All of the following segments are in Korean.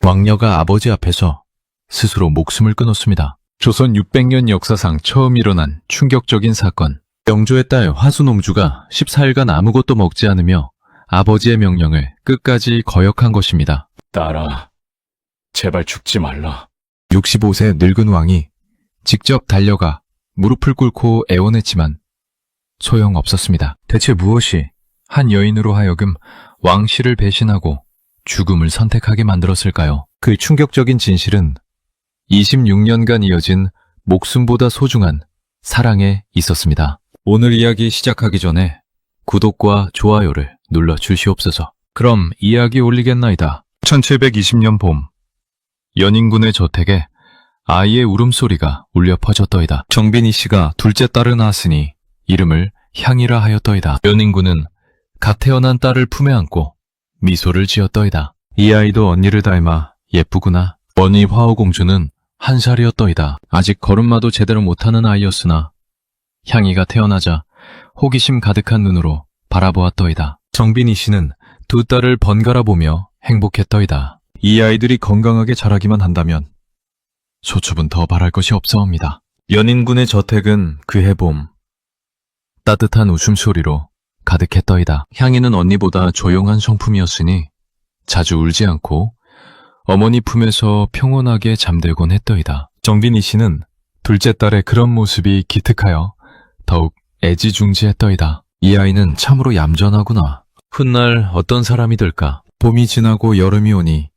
왕녀가 아버지 앞에서 스스로 목숨을 끊었습니다. 조선 600년 역사상 처음 일어난 충격적인 사건. 영조의 딸 화수농주가 14일간 아무것도 먹지 않으며 아버지의 명령을 끝까지 거역한 것입니다. 딸아, 제발 죽지 말라. 65세 늙은 왕이 직접 달려가 무릎을 꿇고 애원했지만 소용없었습니다. 대체 무엇이 한 여인으로 하여금 왕실을 배신하고 죽음을 선택하게 만들었을까요? 그 충격적인 진실은 26년간 이어진 목숨보다 소중한 사랑에 있었습니다. 오늘 이야기 시작하기 전에 구독과 좋아요를 눌러 주시옵소서. 그럼 이야기 올리겠나이다. 1720년 봄, 연인군의 저택에 아이의 울음소리가 울려 퍼졌더이다. 정빈이 씨가 둘째 딸을 낳았으니 이름을 향이라 하였더이다. 연인군은 갓 태어난 딸을 품에 안고 미소를 지었더이다. 이 아이도 언니를 닮아 예쁘구나. 언니 화호공주는 1살이었더이다. 아직 걸음마도 제대로 못하는 아이였으나 향이가 태어나자 호기심 가득한 눈으로 바라보았더이다. 정빈이 씨는 두 딸을 번갈아 보며 행복했더이다. 이 아이들이 건강하게 자라기만 한다면 소첩은 더 바랄 것이 없사옵니다. 연인군의 저택은 그해 봄 따뜻한 웃음소리로 가득했더이다. 향이는 언니보다 조용한 성품이었으니 자주 울지 않고 어머니 품에서 평온하게 잠들곤 했더이다. 정빈이 씨는 둘째 딸의 그런 모습이 기특하여 더욱 애지중지했더이다. 이 아이는 참으로 얌전하구나. 훗날 어떤 사람이 될까? 봄이 지나고 여름이 오니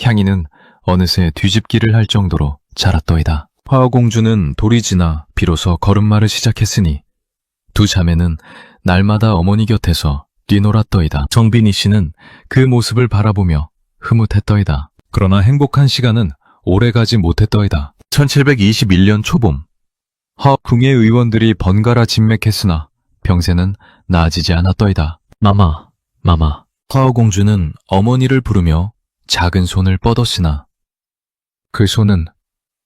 향이는 어느새 뒤집기를 할 정도로 자랐더이다. 화호공주는 돌이 지나 비로소 걸음마를 시작했으니 두 자매는 날마다 어머니 곁에서 뛰놀았더이다. 정빈이 씨는 그 모습을 바라보며 흐뭇했더이다. 그러나 행복한 시간은 오래가지 못했더이다. 1721년 초봄, 궁의 의원들이 번갈아 진맥했으나 병세는 나아지지 않았더이다. 마마. 화호공주는 어머니를 부르며 작은 손을 뻗었으나 그 손은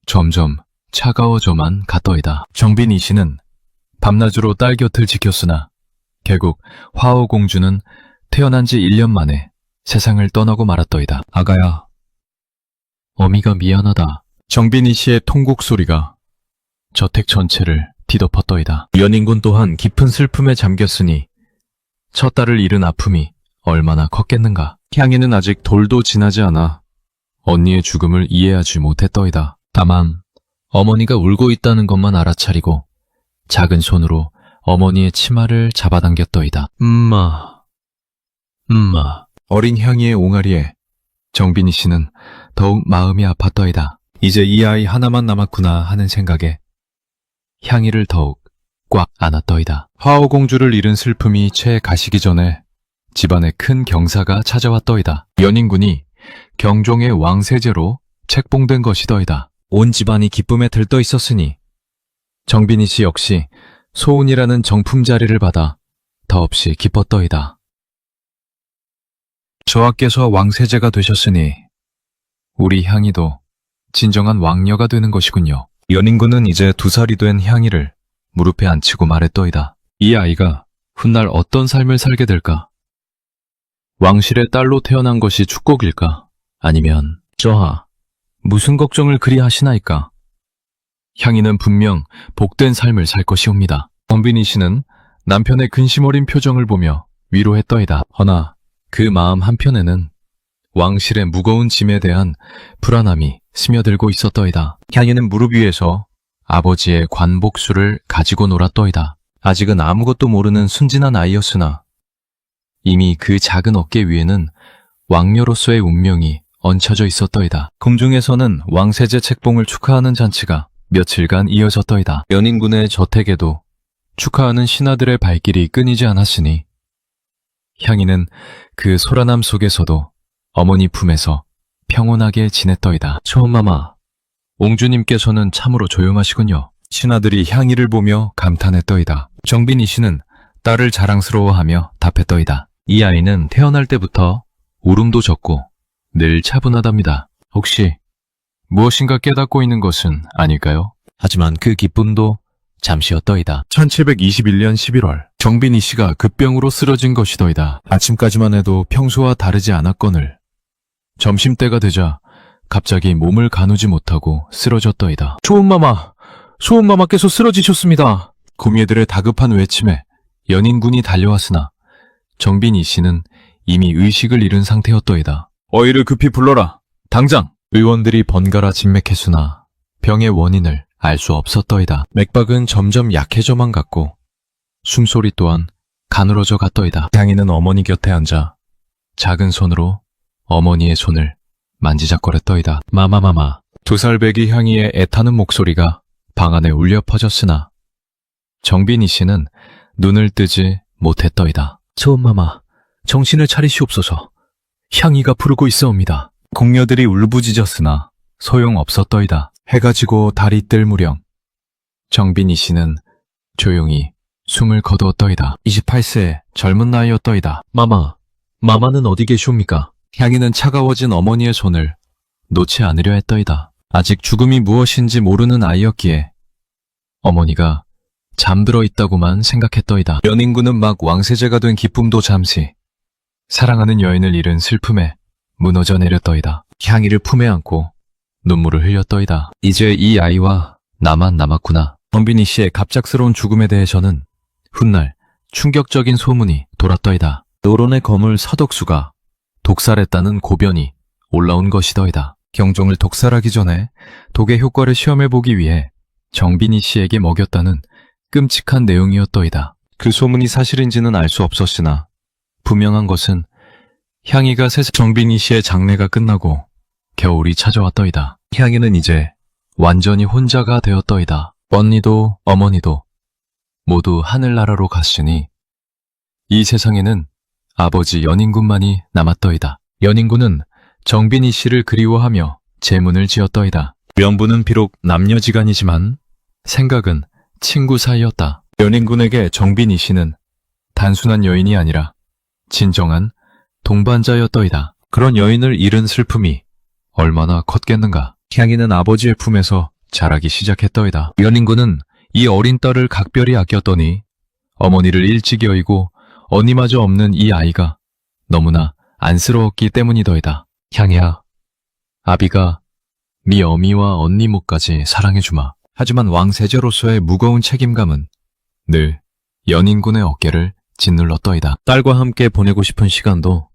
점점 차가워져만 갔더이다. 정빈이 씨는 밤낮으로 딸 곁을 지켰으나 결국 화호공주는 태어난 지 1년 만에 세상을 떠나고 말았더이다. 아가야, 어미가 미안하다. 정빈이 씨의 통곡 소리가 저택 전체를 뒤덮었더이다. 연인군 또한 깊은 슬픔에 잠겼으니 첫 딸을 잃은 아픔이 얼마나 컸겠는가. 향이는 아직 돌도 지나지 않아 언니의 죽음을 이해하지 못했더이다. 다만 어머니가 울고 있다는 것만 알아차리고 작은 손으로 어머니의 치마를 잡아당겼더이다. 어린 향이의 옹알이에 정빈이 씨는 더욱 마음이 아팠더이다. 이제 이 아이 하나만 남았구나 하는 생각에 향이를 더욱 꽉 안았더이다. 화호공주를 잃은 슬픔이 채 가시기 전에 집안에 큰 경사가 찾아왔더이다. 연인군이 경종의 왕세제로 책봉된 것이더이다. 온 집안이 기쁨에 들떠 있었으니 정빈이 씨 역시 소운이라는 정품 자리를 받아 더없이 기뻤더이다. 저하께서 왕세제가 되셨으니 우리 향이도 진정한 왕녀가 되는 것이군요. 연인군은 이제 2살이 된 향이를 무릎에 앉히고 말했더이다. 이 아이가 훗날 어떤 삶을 살게 될까? 왕실의 딸로 태어난 것이 축복일까? 아니면 저하, 무슨 걱정을 그리 하시나이까? 향이는 분명 복된 삶을 살 것이옵니다. 정빈이 씨는 남편의 근심 어린 표정을 보며 위로했더이다. 허나 그 마음 한편에는 왕실의 무거운 짐에 대한 불안함이 스며들고 있었더이다. 향이는 무릎 위에서 아버지의 관복수를 가지고 놀았더이다. 아직은 아무것도 모르는 순진한 아이였으나 이미 그 작은 어깨 위에는 왕녀로서의 운명이 얹혀져 있었더이다. 궁중에서는 왕세제 책봉을 축하하는 잔치가 며칠간 이어졌더이다. 연인군의 저택에도 축하하는 신하들의 발길이 끊이지 않았으니 향이는 그 소란함 속에서도 어머니 품에서 평온하게 지냈더이다. 처음마마, 옹주님께서는 참으로 조용하시군요. 신하들이 향이를 보며 감탄했더이다. 정빈이 씨는 딸을 자랑스러워하며 답했더이다. 이 아이는 태어날 때부터 울음도 적고 늘 차분하답니다. 혹시 무엇인가 깨닫고 있는 것은 아닐까요? 하지만 그 기쁨도 잠시였더이다. 1721년 11월, 정빈이 씨가 급병으로 쓰러진 것이더이다. 아침까지만 해도 평소와 다르지 않았거늘 점심때가 되자 갑자기 몸을 가누지 못하고 쓰러졌더이다. 소은마마께서 쓰러지셨습니다. 구미애들의 다급한 외침에 연인군이 달려왔으나 정빈이 씨는 이미 의식을 잃은 상태였더이다. 어이를 급히 불러라. 당장! 의원들이 번갈아 진맥했으나 병의 원인을 알 수 없었더이다. 맥박은 점점 약해져만 갔고 숨소리 또한 가늘어져 갔더이다. 향이는 어머니 곁에 앉아 작은 손으로 어머니의 손을 만지작거렸더이다. 마마마마. 2살 배기 향이의 애타는 목소리가 방 안에 울려 퍼졌으나 정빈이 씨는 눈을 뜨지 못했더이다. 소은마마, 정신을 차리시옵소서. 향이가 부르고 있어옵니다. 공녀들이 울부짖었으나 소용없었더이다. 해가 지고 달이 뜰 무렵 정빈이 씨는 조용히 숨을 거두었더이다. 28세 젊은 나이였더이다. 마마는 어디 계시옵니까? 향이는 차가워진 어머니의 손을 놓지 않으려 했더이다. 아직 죽음이 무엇인지 모르는 아이였기에 어머니가 잠들어 있다고만 생각했더이다. 연인군은 막 왕세자가 된 기쁨도 잠시, 사랑하는 여인을 잃은 슬픔에 무너져 내렸더이다. 향이를 품에 안고 눈물을 흘렸더이다. 이제 이 아이와 나만 남았구나. 정빈이 씨의 갑작스러운 죽음에 대해서는 훗날 충격적인 소문이 돌았더이다. 노론의 거물 서덕수가 독살했다는 고변이 올라온 것이더이다. 경종을 독살하기 전에 독의 효과를 시험해보기 위해 정빈이 씨에게 먹였다는 끔찍한 내용이었더이다. 그 소문이 사실인지는 알 수 없었으나 분명한 것은 향이가 정빈이 씨의 장례가 끝나고 겨울이 찾아왔더이다. 향이는 이제 완전히 혼자가 되었더이다. 언니도 어머니도 모두 하늘나라로 갔으니 이 세상에는 아버지 연인군만이 남았더이다. 연인군은 정빈이 씨를 그리워하며 제문을 지었더이다. 명분은 비록 남녀지간이지만 생각은 친구 사이였다. 연인군에게 정빈이 씨는 단순한 여인이 아니라 진정한 동반자였더이다. 그런 여인을 잃은 슬픔이 얼마나 컸겠는가. 향이는 아버지의 품에서 자라기 시작했더이다. 연인군은 이 어린 딸을 각별히 아꼈더니 어머니를 일찍 여의고 언니마저 없는 이 아이가 너무나 안쓰러웠기 때문이더이다. 향이야, 아비가 네 어미와 언니 모까지 사랑해주마. 하지만 왕세자로서의 무거운 책임감은 늘 연인군의 어깨를 짓눌렀더이다. 딸과 함께 보내고 싶은 시간도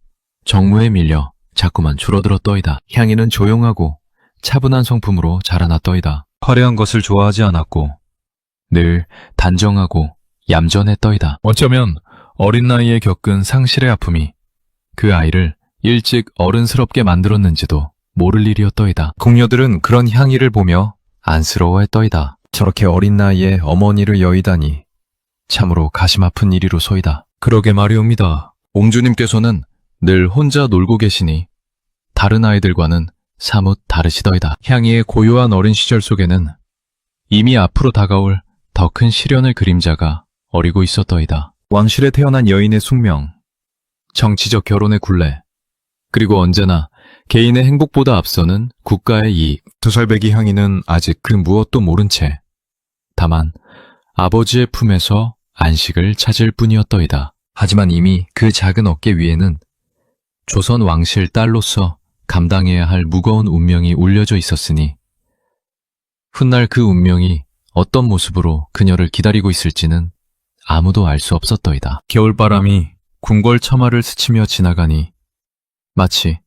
정무에 밀려 자꾸만 줄어들었더이다. 향이는 조용하고 차분한 성품으로 자라났더이다. 화려한 것을 좋아하지 않았고 늘 단정하고 얌전했더이다. 어쩌면 어린 나이에 겪은 상실의 아픔이 그 아이를 일찍 어른스럽게 만들었는지도 모를 일이었더이다. 궁녀들은 그런 향이를 보며 안쓰러워했더이다. 저렇게 어린 나이에 어머니를 여의다니 참으로 가심 아픈 일이로소이다. 그러게 말이옵니다. 옹주님께서는 늘 혼자 놀고 계시니 다른 아이들과는 사뭇 다르시더이다. 향이의 고요한 어린 시절 속에는 이미 앞으로 다가올 더 큰 시련의 그림자가 어리고 있었더이다. 왕실에 태어난 여인의 숙명, 정치적 결혼의 굴레, 그리고 언제나 개인의 행복보다 앞서는 국가의 이익. 2살 배기 향이는 아직 그 무엇도 모른 채 다만 아버지의 품에서 안식을 찾을 뿐이었더이다. 하지만 이미 그 작은 어깨 위에는 조선 왕실 딸로서 감당해야 할 무거운 운명이 올려져 있었으니 훗날 그 운명이 어떤 모습으로 그녀를 기다리고 있을지는 아무도 알 수 없었더이다. 겨울바람이 궁궐처마를 스치며 지나가니 마치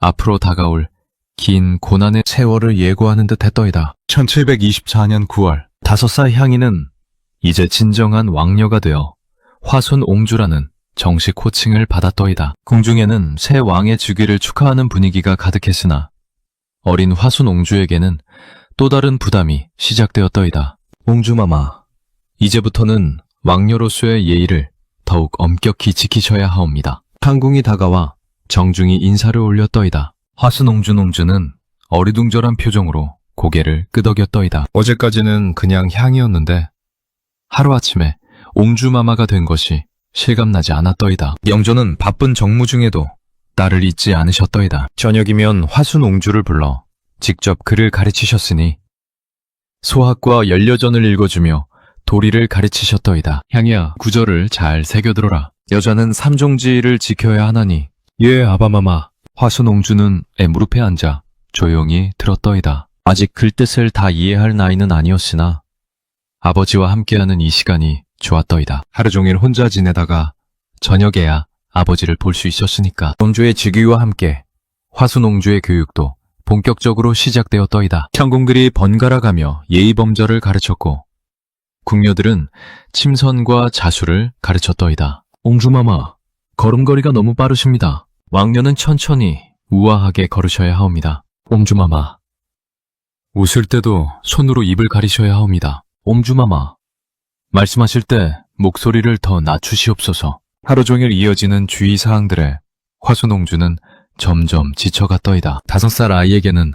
앞으로 다가올 긴 고난의 세월을 예고하는 듯 했더이다. 1724년 9월 5살 향이는 이제 진정한 왕녀가 되어 화순옹주라는 정식 호칭을 받았더이다. 궁중에는 새 왕의 즉위를 축하하는 분위기가 가득했으나 어린 화순옹주에게는 또 다른 부담이 시작되었더이다. 옹주마마, 이제부터는 왕녀로서의 예의를 더욱 엄격히 지키셔야 하옵니다. 상궁이 다가와 정중히 인사를 올렸더이다. 화순옹주는 어리둥절한 표정으로 고개를 끄덕였더이다. 어제까지는 그냥 향이었는데 하루아침에 옹주마마가 된 것이 실감나지 않았더이다. 영조는 바쁜 정무 중에도 딸을 잊지 않으셨더이다. 저녁이면 화순옹주를 불러 직접 글을 가르치셨으니 소학과 연려전을 읽어주며 도리를 가르치셨더이다. 향이야, 구절을 잘 새겨들어라. 여자는 삼종지를 지켜야 하나니. 예, 아바마마. 화순옹주는 무릎에 앉아 조용히 들었더이다. 아직 글뜻을 다 이해할 나이는 아니었으나 아버지와 함께하는 이 시간이 좋았더이다. 하루 종일 혼자 지내다가 저녁에야 아버지를 볼 수 있었으니까. 농주의 즉위와 함께 화수농주의 교육도 본격적으로 시작되었더이다. 창공들이 번갈아가며 예의범절을 가르쳤고 궁녀들은 침선과 자수를 가르쳤더이다. 옹주마마, 걸음걸이가 너무 빠르십니다. 왕녀는 천천히 우아하게 걸으셔야 하옵니다. 옹주마마, 웃을 때도 손으로 입을 가리셔야 하옵니다. 옹주마마, 말씀하실 때 목소리를 더 낮추시옵소서. 하루 종일 이어지는 주의사항들에 화수농주는 점점 지쳐갔더이다. 5살 아이에게는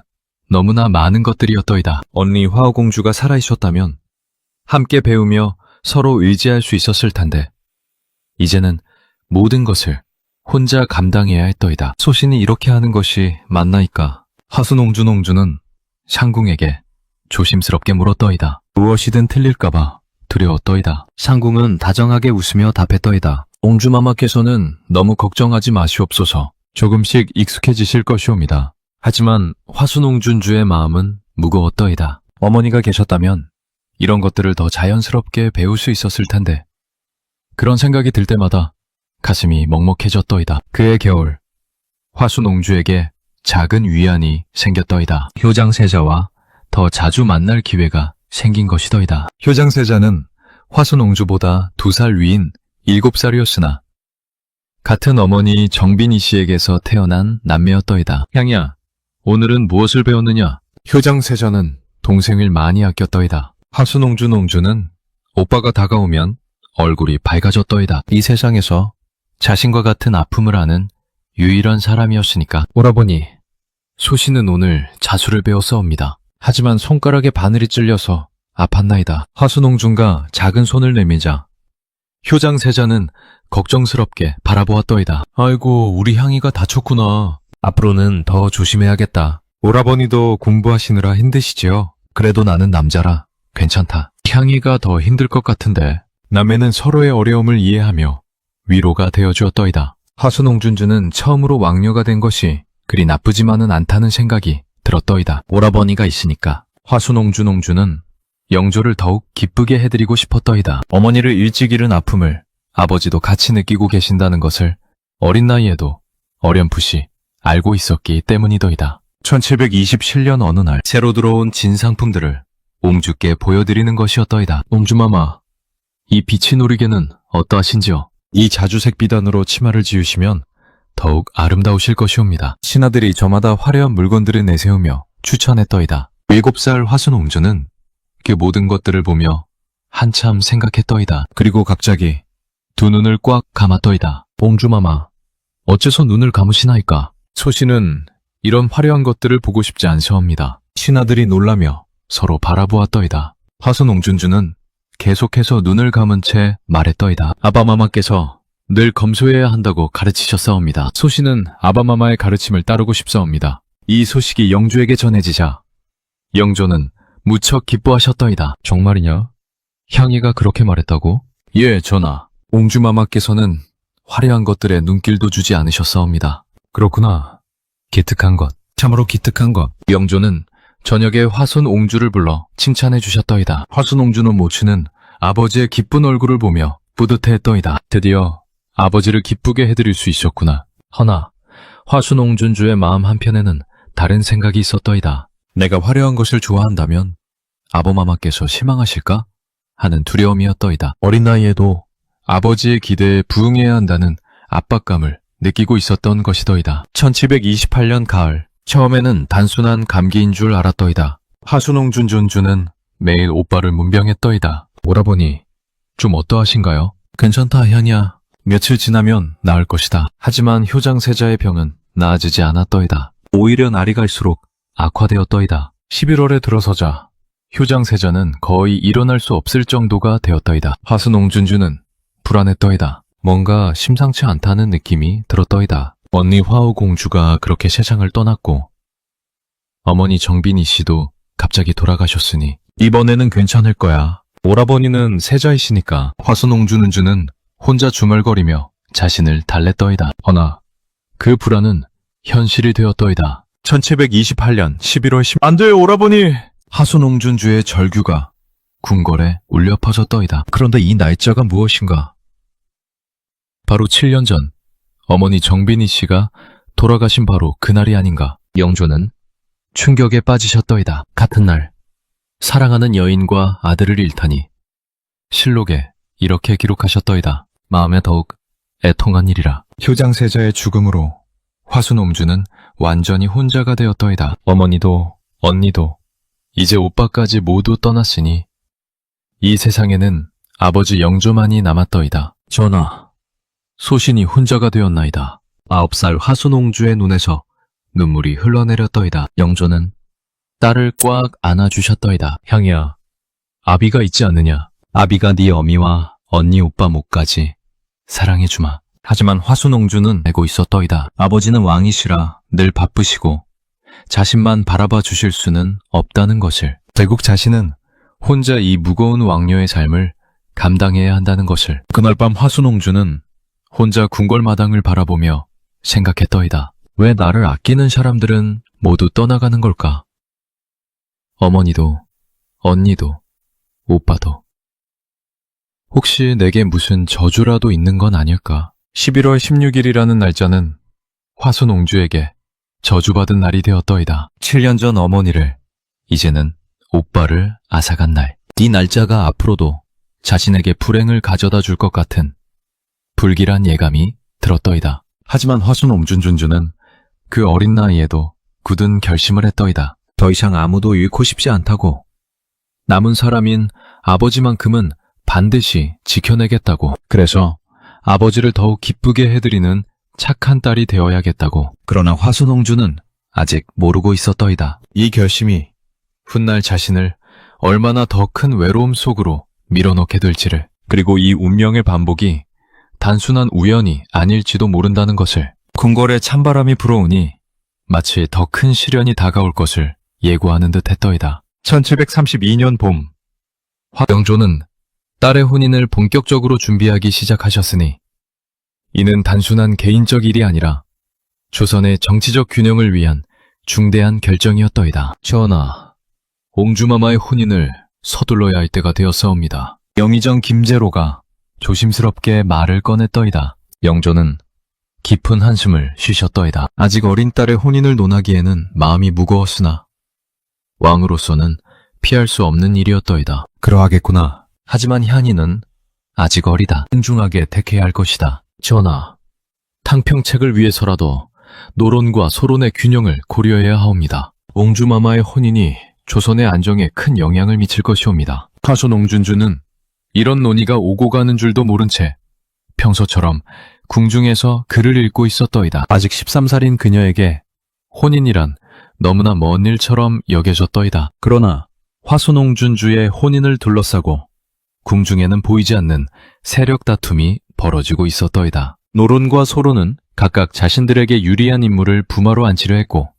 너무나 많은 것들이었더이다. 언니 화우공주가 살아있었다면 함께 배우며 서로 의지할 수 있었을 텐데 이제는 모든 것을 혼자 감당해야 했더이다. 소신이 이렇게 하는 것이 맞나이까? 화수농주는 상궁에게 조심스럽게 물었더이다. 무엇이든 틀릴까봐 두려웠더이다. 상궁은 다정하게 웃으며 답했더이다. 옹주마마께서는 너무 걱정하지 마시옵소서. 조금씩 익숙해지실 것이옵니다. 하지만 화수농준주의 마음은 무거웠더이다. 어머니가 계셨다면 이런 것들을 더 자연스럽게 배울 수 있었을 텐데 그런 생각이 들 때마다 가슴이 먹먹해졌더이다. 그해 겨울 화수농주에게 작은 위안이 생겼더이다. 효장세자와 더 자주 만날 기회가 생긴 것이더이다. 효장세자는 화수농주보다 2살 위인 7살이었으나 같은 어머니 정빈이 씨에게서 태어난 남매였더이다. 향이야, 오늘은 무엇을 배웠느냐? 효장세자는 동생을 많이 아꼈더이다. 화수농주는 오빠가 다가오면 얼굴이 밝아졌더이다. 이 세상에서 자신과 같은 아픔을 아는 유일한 사람이었으니까. 오라버니, 소신은 오늘 자수를 배웠사옵니다. 하지만 손가락에 바늘이 찔려서 아팠나이다. 화수농주가 작은 손을 내미자 효장세자는 걱정스럽게 바라보았더이다. 아이고, 우리 향이가 다쳤구나. 앞으로는 더 조심해야겠다. 오라버니도 공부하시느라 힘드시지요? 그래도 나는 남자라 괜찮다. 향이가 더 힘들 것 같은데. 남매는 서로의 어려움을 이해하며 위로가 되어주었더이다. 화수농준주는 처음으로 왕녀가 된 것이 그리 나쁘지만은 않다는 생각이 들었더이다. 오라버니가 있으니까. 화수농주는 영조를 더욱 기쁘게 해드리고 싶었더이다. 어머니를 일찍 잃은 아픔을 아버지도 같이 느끼고 계신다는 것을 어린 나이에도 어렴풋이 알고 있었기 때문이더이다. 1727년 어느 날 새로 들어온 진상품들을 옹주께 보여드리는 것이었더이다. 옹주마마, 이 빛이 노리개는 어떠하신지요? 이 자주색 비단으로 치마를 지으시면 더욱 아름다우실 것이옵니다. 신하들이 저마다 화려한 물건들을 내세우며 추천했더이다. 7살 화순옹주는 그 모든 것들을 보며 한참 생각했더이다. 그리고 갑자기 두 눈을 꽉 감았더이다. 옹주마마, 어째서 눈을 감으시나이까? 소신은 이런 화려한 것들을 보고 싶지 않사옵니다. 신하들이 놀라며 서로 바라보았더이다. 화순옹준주는 계속해서 눈을 감은 채 말했더이다. 아바마마께서 늘 검소해야 한다고 가르치셨사옵니다. 소신은 아바마마의 가르침을 따르고 싶사옵니다. 이 소식이 영조에게 전해지자 영조는 무척 기뻐하셨더이다. 정말이냐? 향이가 그렇게 말했다고? 예, 전하. 옹주마마께서는 화려한 것들에 눈길도 주지 않으셨사옵니다. 그렇구나. 기특한 것. 참으로 기특한 것. 영조는 저녁에 화순옹주를 불러 칭찬해 주셨더이다. 화순옹주는 모추는 아버지의 기쁜 얼굴을 보며 뿌듯해했더이다. 드디어 아버지를 기쁘게 해드릴 수 있었구나. 허나 화순옹준주의 마음 한편에는 다른 생각이 있었더이다. 내가 화려한 것을 좋아한다면 아버마마께서 실망하실까? 하는 두려움이었더이다. 어린 나이에도 아버지의 기대에 부응해야 한다는 압박감을 느끼고 있었던 것이더이다. 1728년 가을, 처음에는 단순한 감기인 줄 알았더이다. 화순옹준준주는 매일 오빠를 문병했더이다. 오라버니, 좀 어떠하신가요? 괜찮다, 현이야. 며칠 지나면 나을 것이다. 하지만 효장세자의 병은 나아지지 않았더이다. 오히려 날이 갈수록 악화되었더이다. 11월에 들어서자 효장세자는 거의 일어날 수 없을 정도가 되었더이다. 화순옹준주는 불안했더이다. 뭔가 심상치 않다는 느낌이 들었더이다. 언니 화우공주가 그렇게 세상을 떠났고 어머니 정빈이 씨도 갑자기 돌아가셨으니 이번에는 괜찮을 거야. 오라버니는 세자이시니까. 화순옹준주는 혼자 중얼거리며 자신을 달랬더이다. 허나 그 불안은 현실이 되었더이다. 1728년 11월 10일 안 돼요, 오라버니! 하순옹준주의 절규가 궁궐에 울려 퍼졌더이다. 그런데 이 날짜가 무엇인가? 바로 7년 전 어머니 정빈희 씨가 돌아가신 바로 그날이 아닌가. 영조는 충격에 빠지셨더이다. 같은 날 사랑하는 여인과 아들을 잃다니 실록에 이렇게 기록하셨더이다. 마음에 더욱 애통한 일이라. 효장세자의 죽음으로 화순옹주는 완전히 혼자가 되었더이다. 어머니도 언니도 이제 오빠까지 모두 떠났으니 이 세상에는 아버지 영조만이 남았더이다. 전하, 소신이 혼자가 되었나이다. 9살 화순옹주의 눈에서 눈물이 흘러내렸더이다. 영조는 딸을 꽉 안아주셨더이다. 향이야, 아비가 있지 않느냐. 아비가 네 어미와 언니 오빠 목까지 사랑해주마. 하지만 화순옹주는 알고 있었더이다. 아버지는 왕이시라 늘 바쁘시고 자신만 바라봐 주실 수는 없다는 것을. 결국 자신은 혼자 이 무거운 왕녀의 삶을 감당해야 한다는 것을. 그날 밤 화순옹주는 혼자 궁궐마당을 바라보며 생각했더이다. 왜 나를 아끼는 사람들은 모두 떠나가는 걸까? 어머니도, 언니도, 오빠도. 혹시 내게 무슨 저주라도 있는 건 아닐까? 11월 16일이라는 날짜는 화순옹주에게 저주받은 날이 되었더이다. 7년 전 어머니를, 이제는 오빠를 앗아간 날. 이 날짜가 앞으로도 자신에게 불행을 가져다 줄 것 같은 불길한 예감이 들었더이다. 하지만 화순옹준주는 그 어린 나이에도 굳은 결심을 했더이다. 더 이상 아무도 잃고 싶지 않다고. 남은 사람인 아버지만큼은 반드시 지켜내겠다고. 그래서 아버지를 더욱 기쁘게 해드리는 착한 딸이 되어야겠다고. 그러나 화순옹주는 아직 모르고 있었더이다. 이 결심이 훗날 자신을 얼마나 더 큰 외로움 속으로 밀어넣게 될지를, 그리고 이 운명의 반복이 단순한 우연이 아닐지도 모른다는 것을. 궁궐에 찬바람이 불어오니 마치 더 큰 시련이 다가올 것을 예고하는 듯 했더이다. 1732년 봄, 영조는 딸의 혼인을 본격적으로 준비하기 시작하셨으니 이는 단순한 개인적 일이 아니라 조선의 정치적 균형을 위한 중대한 결정이었더이다. 전하, 옹주마마의 혼인을 서둘러야 할 때가 되었사옵니다. 영의정 김제로가 조심스럽게 말을 꺼냈더이다. 영조는 깊은 한숨을 쉬셨더이다. 아직 어린 딸의 혼인을 논하기에는 마음이 무거웠으나 왕으로서는 피할 수 없는 일이었더이다. 그러하겠구나. 하지만 향인은 아직 어리다. 신중하게 택해야 할 것이다. 전하, 탕평책을 위해서라도 노론과 소론의 균형을 고려해야 하옵니다. 옹주마마의 혼인이 조선의 안정에 큰 영향을 미칠 것이옵니다. 화순옹준주는 이런 논의가 오고 가는 줄도 모른 채 평소처럼 궁중에서 글을 읽고 있었더이다. 아직 13살인 그녀에게 혼인이란 너무나 먼 일처럼 여겨졌더이다. 그러나 화순옹준주의 혼인을 둘러싸고 궁중에는 보이지 않는 세력 다툼이 벌어지고 있었더이다. 노론과 소론은 각각 자신들에게 유리한 인물을 부마로 앉히려 했고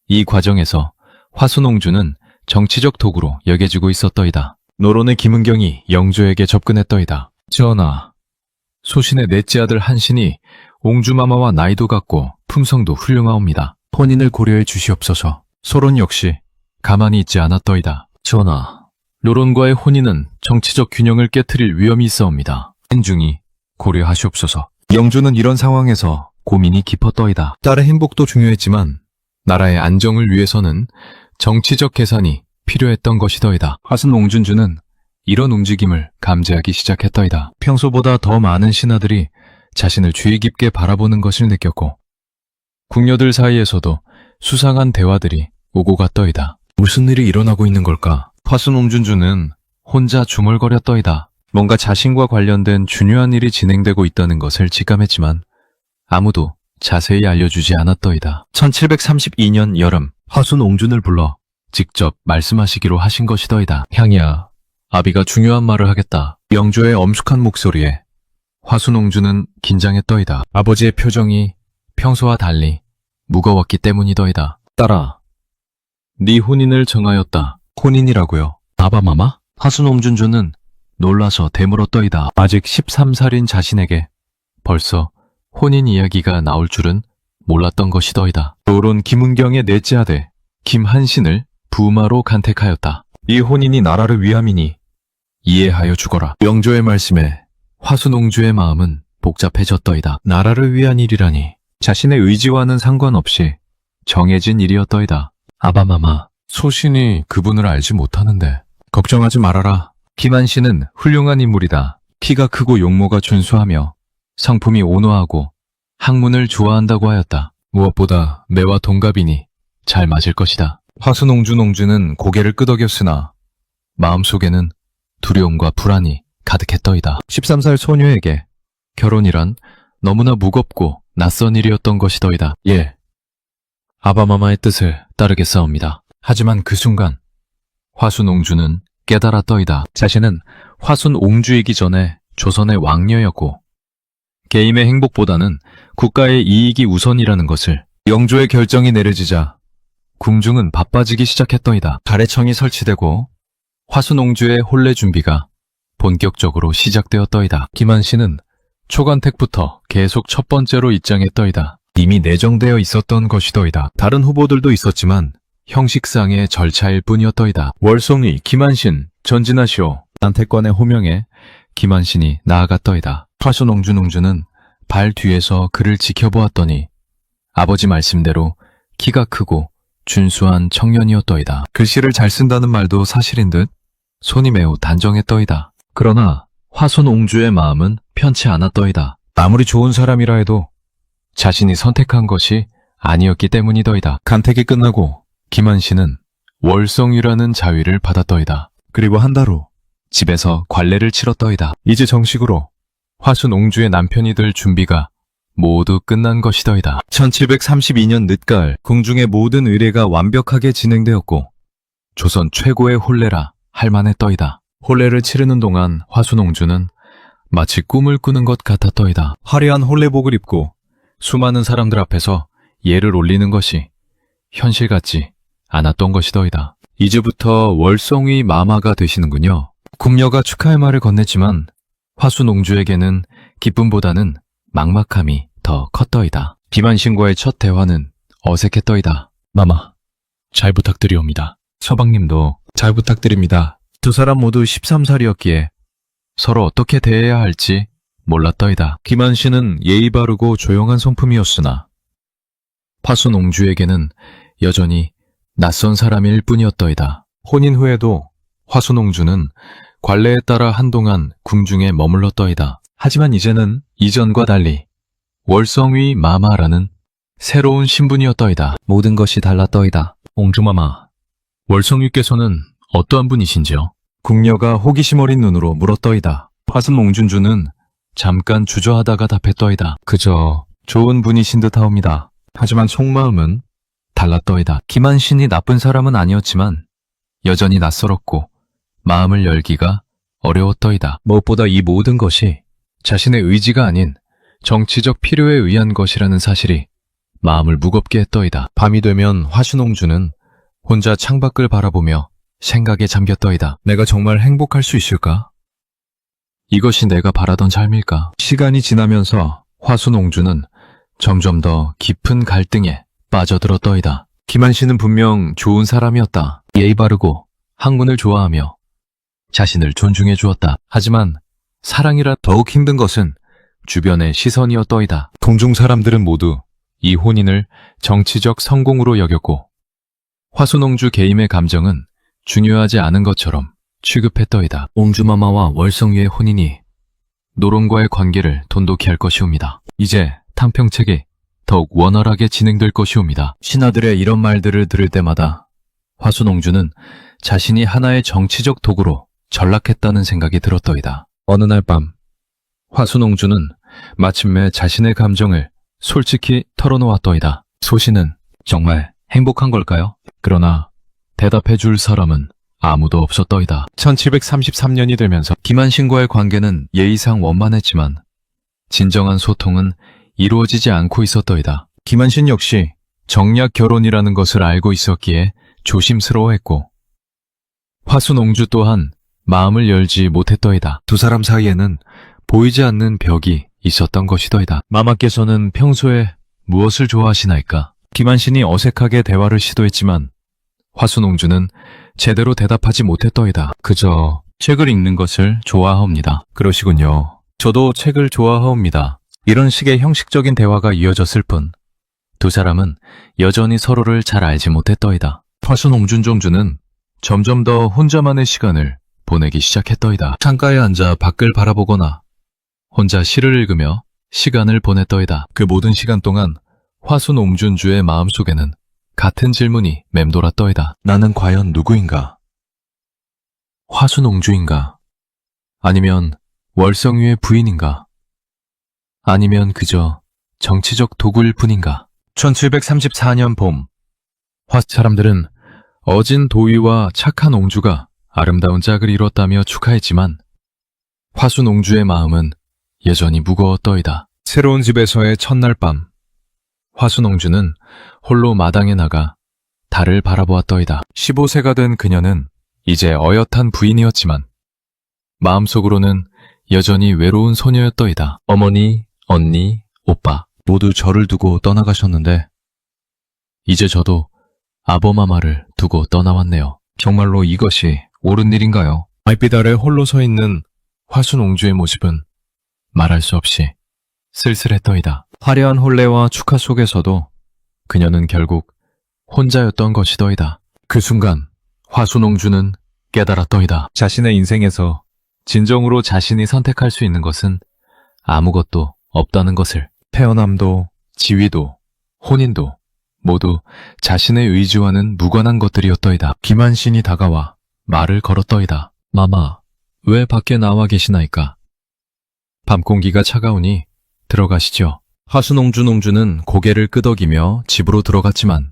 이 과정에서 화순옹주는 정치적 도구로 여겨지고 있었더이다. 노론의 김은경이 영조에게 접근했더이다. 전하, 소신의 넷째 아들 한신이 옹주마마와 나이도 같고 품성도 훌륭하옵니다. 혼인을 고려해 주시옵소서. 소론 역시 가만히 있지 않았더이다. 전하, 노론과의 혼인은 정치적 균형을 깨트릴 위험이 있어옵니다. 신중히 고려하시옵소서. 영조는 이런 상황에서 고민이 깊었더이다. 딸의 행복도 중요했지만 나라의 안정을 위해서는 정치적 계산이 필요했던 것이더이다. 화순옹준주는 이런 움직임을 감지하기 시작했더이다. 평소보다 더 많은 신하들이 자신을 주의 깊게 바라보는 것을 느꼈고 궁녀들 사이에서도 수상한 대화들이 오고 갔더이다. 무슨 일이 일어나고 있는 걸까? 화순옹준주는 혼자 중얼거렸더이다. 뭔가 자신과 관련된 중요한 일이 진행되고 있다는 것을 직감했지만 아무도 자세히 알려주지 않았더이다. 1732년 여름, 화순옹준을 불러 직접 말씀하시기로 하신 것이더이다. 향이야, 아비가 중요한 말을 하겠다. 영조의 엄숙한 목소리에 화순옹주는 긴장했더이다. 아버지의 표정이 평소와 달리 무거웠기 때문이더이다. 딸아, 네 혼인을 정하였다. 혼인이라고요? 아바마마? 화순옹준주는 놀라서 되물었더이다. 아직 13살인 자신에게 벌써 혼인 이야기가 나올 줄은 몰랐던 것이더이다. 또론 김은경의 넷째 아들 김한신을 부마로 간택하였다. 이 혼인이 나라를 위함이니 이해하여 주거라. 영조의 말씀에 화순옹주의 마음은 복잡해졌더이다. 나라를 위한 일이라니 자신의 의지와는 상관없이 정해진 일이었더이다. 아바마마, 소신이 그분을 알지 못하는데 걱정하지 말아라. 김한신은 훌륭한 인물이다. 키가 크고 용모가 준수하며 성품이 온화하고 학문을 좋아한다고 하였다. 무엇보다 매와 동갑이니 잘 맞을 것이다. 화순옹주는 고개를 끄덕였으나 마음속에는 두려움과 불안이 가득했더이다. 13살 소녀에게 결혼이란 너무나 무겁고 낯선 일이었던 것이더이다. 예, 아바마마의 뜻을 따르겠사옵니다. 하지만 그 순간 화순옹주는 깨달았더이다. 자신은 화순옹주이기 전에 조선의 왕녀였고 개인의 행복보다는 국가의 이익이 우선이라는 것을. 영조의 결정이 내려지자 궁중은 바빠지기 시작했더이다. 가래청이 설치되고 화순옹주의 혼례 준비가 본격적으로 시작되었더이다. 김한신은 초간택부터 계속 첫 번째로 입장했더이다. 이미 내정되어 있었던 것이더이다. 다른 후보들도 있었지만 형식상의 절차일 뿐이었더이다. 월송이, 김한신, 전진하시오. 난택관의 호명에 김한신이 나아갔더이다. 화순옹주는 발 뒤에서 그를 지켜보았더니 아버지 말씀대로 키가 크고 준수한 청년이었더이다. 글씨를 잘 쓴다는 말도 사실인 듯 손이 매우 단정했더이다. 그러나 화순옹주의 마음은 편치 않았더이다. 아무리 좋은 사람이라 해도 자신이 선택한 것이 아니었기 때문이더이다. 간택이 끝나고 김한신은 월성이라는 자위를 받았더이다. 그리고 한 달 후 집에서 관례를 치렀더이다. 이제 정식으로 화순옹주의 남편이 될 준비가 모두 끝난 것이더이다. 1732년 늦가을 궁중의 모든 의례가 완벽하게 진행되었고 조선 최고의 혼례라 할 만했더이다. 혼례를 치르는 동안 화순옹주는 마치 꿈을 꾸는 것 같았더이다. 화려한 혼례복을 입고 수많은 사람들 앞에서 예를 올리는 것이 현실 같지 않았던 것이더이다. 이제부터 월성위 마마가 되시는군요. 궁녀가 축하의 말을 건넸지만 화순옹주에게는 기쁨보다는 막막함이 더 컸더이다. 김한신과의 첫 대화는 어색했더이다. 마마, 잘 부탁드리옵니다. 서방님도 잘 부탁드립니다. 두 사람 모두 13살이었기에 서로 어떻게 대해야 할지 몰랐더이다. 김한신은 예의 바르고 조용한 성품이었으나 화순옹주에게는 여전히 낯선 사람일 뿐이었더이다. 혼인 후에도 화순옹주는 관례에 따라 한동안 궁중에 머물렀더이다. 하지만 이제는 이전과 달리 월성위 마마라는 새로운 신분이었더이다. 모든 것이 달랐더이다. 옹주마마, 월성위께서는 어떠한 분이신지요? 궁녀가 호기심 어린 눈으로 물었더이다. 화순옹주는 잠깐 주저하다가 답했더이다. 그저 좋은 분이신 듯하옵니다. 하지만 속마음은 달랐더이다. 김한신이 나쁜 사람은 아니었지만 여전히 낯설었고 마음을 열기가 어려웠더이다. 무엇보다 이 모든 것이 자신의 의지가 아닌 정치적 필요에 의한 것이라는 사실이 마음을 무겁게 했더이다. 밤이 되면 화순옹주는 혼자 창밖을 바라보며 생각에 잠겼더이다. 내가 정말 행복할 수 있을까? 이것이 내가 바라던 삶일까? 시간이 지나면서 화순옹주는 점점 더 깊은 갈등에 빠져들었더이다. 김한신은 분명 좋은 사람이었다. 예의 바르고 학문을 좋아하며 자신을 존중해 주었다. 하지만 사랑이라 더욱 힘든 것은 주변의 시선이었더이다. 궁중 사람들은 모두 이 혼인을 정치적 성공으로 여겼고 화순옹주 개인의 감정은 중요하지 않은 것처럼 취급했더이다. 옹주마마와 월성위의 혼인이 노론과의 관계를 돈독히 할 것이옵니다. 이제 탕평책이 더욱 원활하게 진행될 것이옵니다. 신하들의 이런 말들을 들을 때마다 화순옹주는 자신이 하나의 정치적 도구로 전락했다는 생각이 들었더이다. 어느 날 밤 화순옹주는 마침내 자신의 감정을 솔직히 털어놓았더이다. 소신은 정말 행복한 걸까요? 그러나 대답해 줄 사람은 아무도 없었더이다. 1733년이 되면서 김한신과의 관계는 예의상 원만했지만 진정한 소통은 이루어지지 않고 있었더이다. 김한신 역시 정략 결혼이라는 것을 알고 있었기에 조심스러워했고 화순옹주 또한 마음을 열지 못했더이다. 두 사람 사이에는 보이지 않는 벽이 있었던 것이더이다. 마마께서는 평소에 무엇을 좋아하시나이까? 김한신이 어색하게 대화를 시도했지만 화순옹주는 제대로 대답하지 못했더이다. 그저 책을 읽는 것을 좋아하옵니다. 그러시군요. 저도 책을 좋아하옵니다. 이런 식의 형식적인 대화가 이어졌을 뿐 두 사람은 여전히 서로를 잘 알지 못했더이다. 화순옹준정주는 점점 더 혼자만의 시간을 보내기 시작했더이다. 창가에 앉아 밖을 바라보거나 혼자 시를 읽으며 시간을 보냈더이다. 그 모든 시간 동안 화순옹준주의 마음속에는 같은 질문이 맴돌았더이다. 나는 과연 누구인가? 화순옹주인가? 아니면 월성유의 부인인가? 아니면 그저 정치적 도구일 뿐인가? 1734년 봄, 사람들은 어진 도위와 착한 옹주가 아름다운 짝을 이뤘다며 축하했지만 화순옹주의 마음은 여전히 무거웠더이다. 새로운 집에서의 첫날 밤, 화순옹주는 홀로 마당에 나가 달을 바라보았더이다. 15세가 된 그녀는 이제 어엿한 부인이었지만 마음속으로는 여전히 외로운 소녀였더이다. 어머니, 언니, 오빠 모두 저를 두고 떠나가셨는데 이제 저도 아버마마를 두고 떠나왔네요. 정말로 이것이 옳은 일인가요? 달빛 아래 홀로 서 있는 화순옹주의 모습은 말할 수 없이 쓸쓸했더이다. 화려한 혼례와 축하 속에서도 그녀는 결국 혼자였던 것이더이다. 그 순간 화순옹주는 깨달았더이다. 자신의 인생에서 진정으로 자신이 선택할 수 있는 것은 아무것도 없다는 것을. 태어남도, 지위도, 혼인도 모두 자신의 의지와는 무관한 것들이었더이다. 김한신이 다가와 말을 걸었더이다. 마마, 왜 밖에 나와 계시나이까? 밤 공기가 차가우니 들어가시죠. 화순옹주는 고개를 끄덕이며 집으로 들어갔지만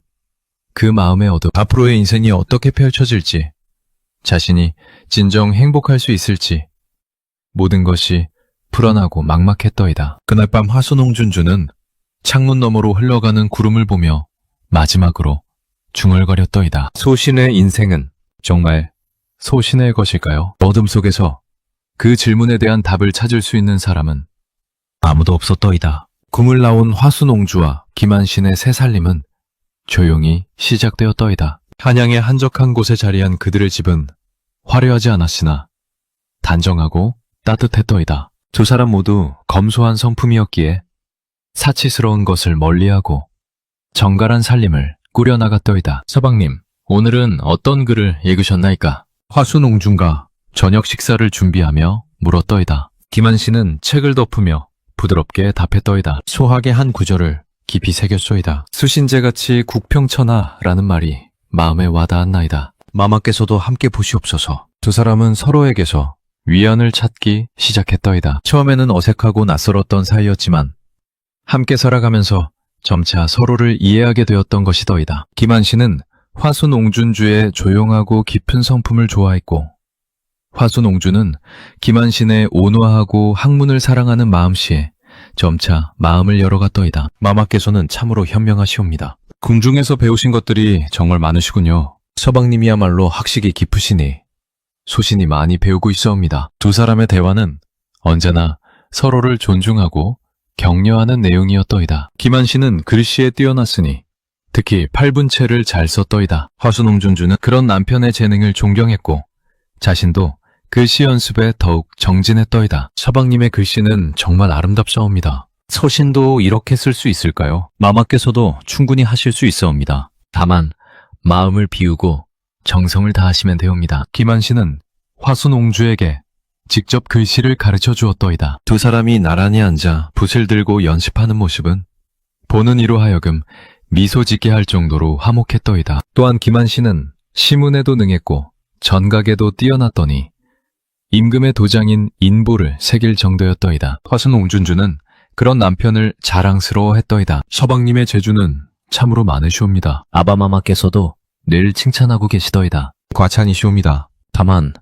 그 마음의 어둠, 앞으로의 인생이 어떻게 펼쳐질지, 자신이 진정 행복할 수 있을지 모든 것이 불안하고 막막했더이다. 그날 밤 화순옹준주는 창문 너머로 흘러가는 구름을 보며 마지막으로 중얼거렸더이다. 소신의 인생은 정말 소신의 것일까요? 어둠 속에서 그 질문에 대한 답을 찾을 수 있는 사람은 아무도 없었더이다. 꿈을 나온 화순옹주와 김한신의 새 살림은 조용히 시작되었더이다. 한양의 한적한 곳에 자리한 그들의 집은 화려하지 않았으나 단정하고 따뜻했더이다. 두 사람 모두 검소한 성품이었기에 사치스러운 것을 멀리하고 정갈한 살림을 꾸려나갔더이다. 서방님, 오늘은 어떤 글을 읽으셨나이까? 화순옹준가 저녁 식사를 준비하며 물었더이다. 김한신은 책을 덮으며 부드럽게 답했더이다. 소학의 한 구절을 깊이 새겼소이다. 수신제같이 국평천하라는 말이 마음에 와닿았나이다. 마마께서도 함께 보시옵소서. 두 사람은 서로에게서 위안을 찾기 시작했더이다. 처음에는 어색하고 낯설었던 사이였지만 함께 살아가면서 점차 서로를 이해하게 되었던 것이더이다. 김한신은 화순옹준주의 조용하고 깊은 성품을 좋아했고 화순옹주는 김한신의 온화하고 학문을 사랑하는 마음씨에 점차 마음을 열어갔더이다. 마마께서는 참으로 현명하시옵니다. 궁중에서 배우신 것들이 정말 많으시군요. 서방님이야말로 학식이 깊으시니 소신이 많이 배우고 있어옵니다. 두 사람의 대화는 언제나 서로를 존중하고 격려하는 내용이었더이다. 김한신은 글씨에 뛰어났으니 특히 팔분체를 잘 썼더이다. 화순옹준주는 그런 남편의 재능을 존경했고 자신도 글씨 연습에 더욱 정진했더이다. 서방님의 글씨는 정말 아름답사옵니다. 서신도 이렇게 쓸 수 있을까요? 마마께서도 충분히 하실 수 있어옵니다. 다만 마음을 비우고 정성을 다하시면 되옵니다. 김한신은 화순옹주에게 직접 글씨를 가르쳐 주었더이다. 두 사람이 나란히 앉아 붓을 들고 연습하는 모습은 보는 이로 하여금 미소 짓게 할 정도로 화목했더이다. 또한 김한신은 시문에도 능했고 전각에도 뛰어났더니 임금의 도장인 인보를 새길 정도였더이다. 화순옹준주는 그런 남편을 자랑스러워했더이다. 서방님의 재주는 참으로 많으시옵니다. 아바마마께서도 늘 칭찬하고 계시더이다. 과찬이시옵니다. 다만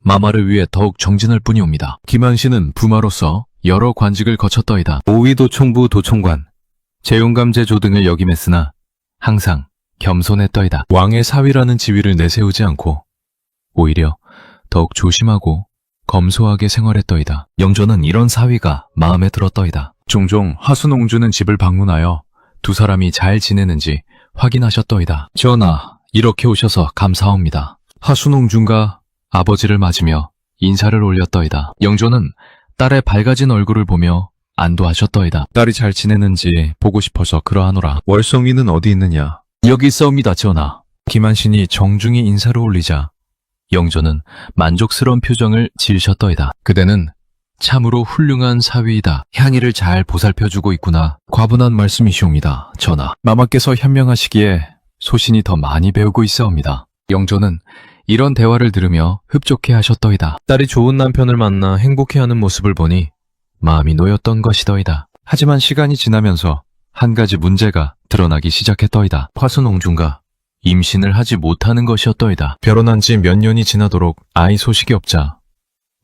마마를 위해 더욱 정진할 뿐이옵니다. 김한신은 부마로서 여러 관직을 거쳤더이다. 오위도총부 도총관, 재용감제조 등을 역임했으나 항상 겸손했더이다. 왕의 사위라는 지위를 내세우지 않고 오히려 더욱 조심하고 검소하게 생활했더이다. 영조는 이런 사위가 마음에 들었더이다. 종종 화순옹주는 집을 방문하여 두 사람이 잘 지내는지 확인하셨더이다. 전하, 이렇게 오셔서 감사합니다. 하순옹준과 아버지를 맞으며 인사를 올렸더이다. 영조는 딸의 밝아진 얼굴을 보며 안도하셨더이다. 딸이 잘 지내는지 보고 싶어서 그러하노라. 월성이는 어디 있느냐? 여기 있사옵니다, 전하. 김한신이 정중히 인사를 올리자 영조는 만족스러운 표정을 지으셨더이다. 그대는 참으로 훌륭한 사위이다. 향의를 잘 보살펴주고 있구나. 과분한 말씀이시옵니다, 전하. 마마께서 현명하시기에 소신이 더 많이 배우고 있사옵니다. 영조는 이런 대화를 들으며 흡족해 하셨더이다. 딸이 좋은 남편을 만나 행복해하는 모습을 보니 마음이 놓였던 것이더이다. 하지만 시간이 지나면서 한 가지 문제가 드러나기 시작했더이다. 화순옹준과 임신을 하지 못하는 것이었더이다. 결혼한 지 몇 년이 지나도록 아이 소식이 없자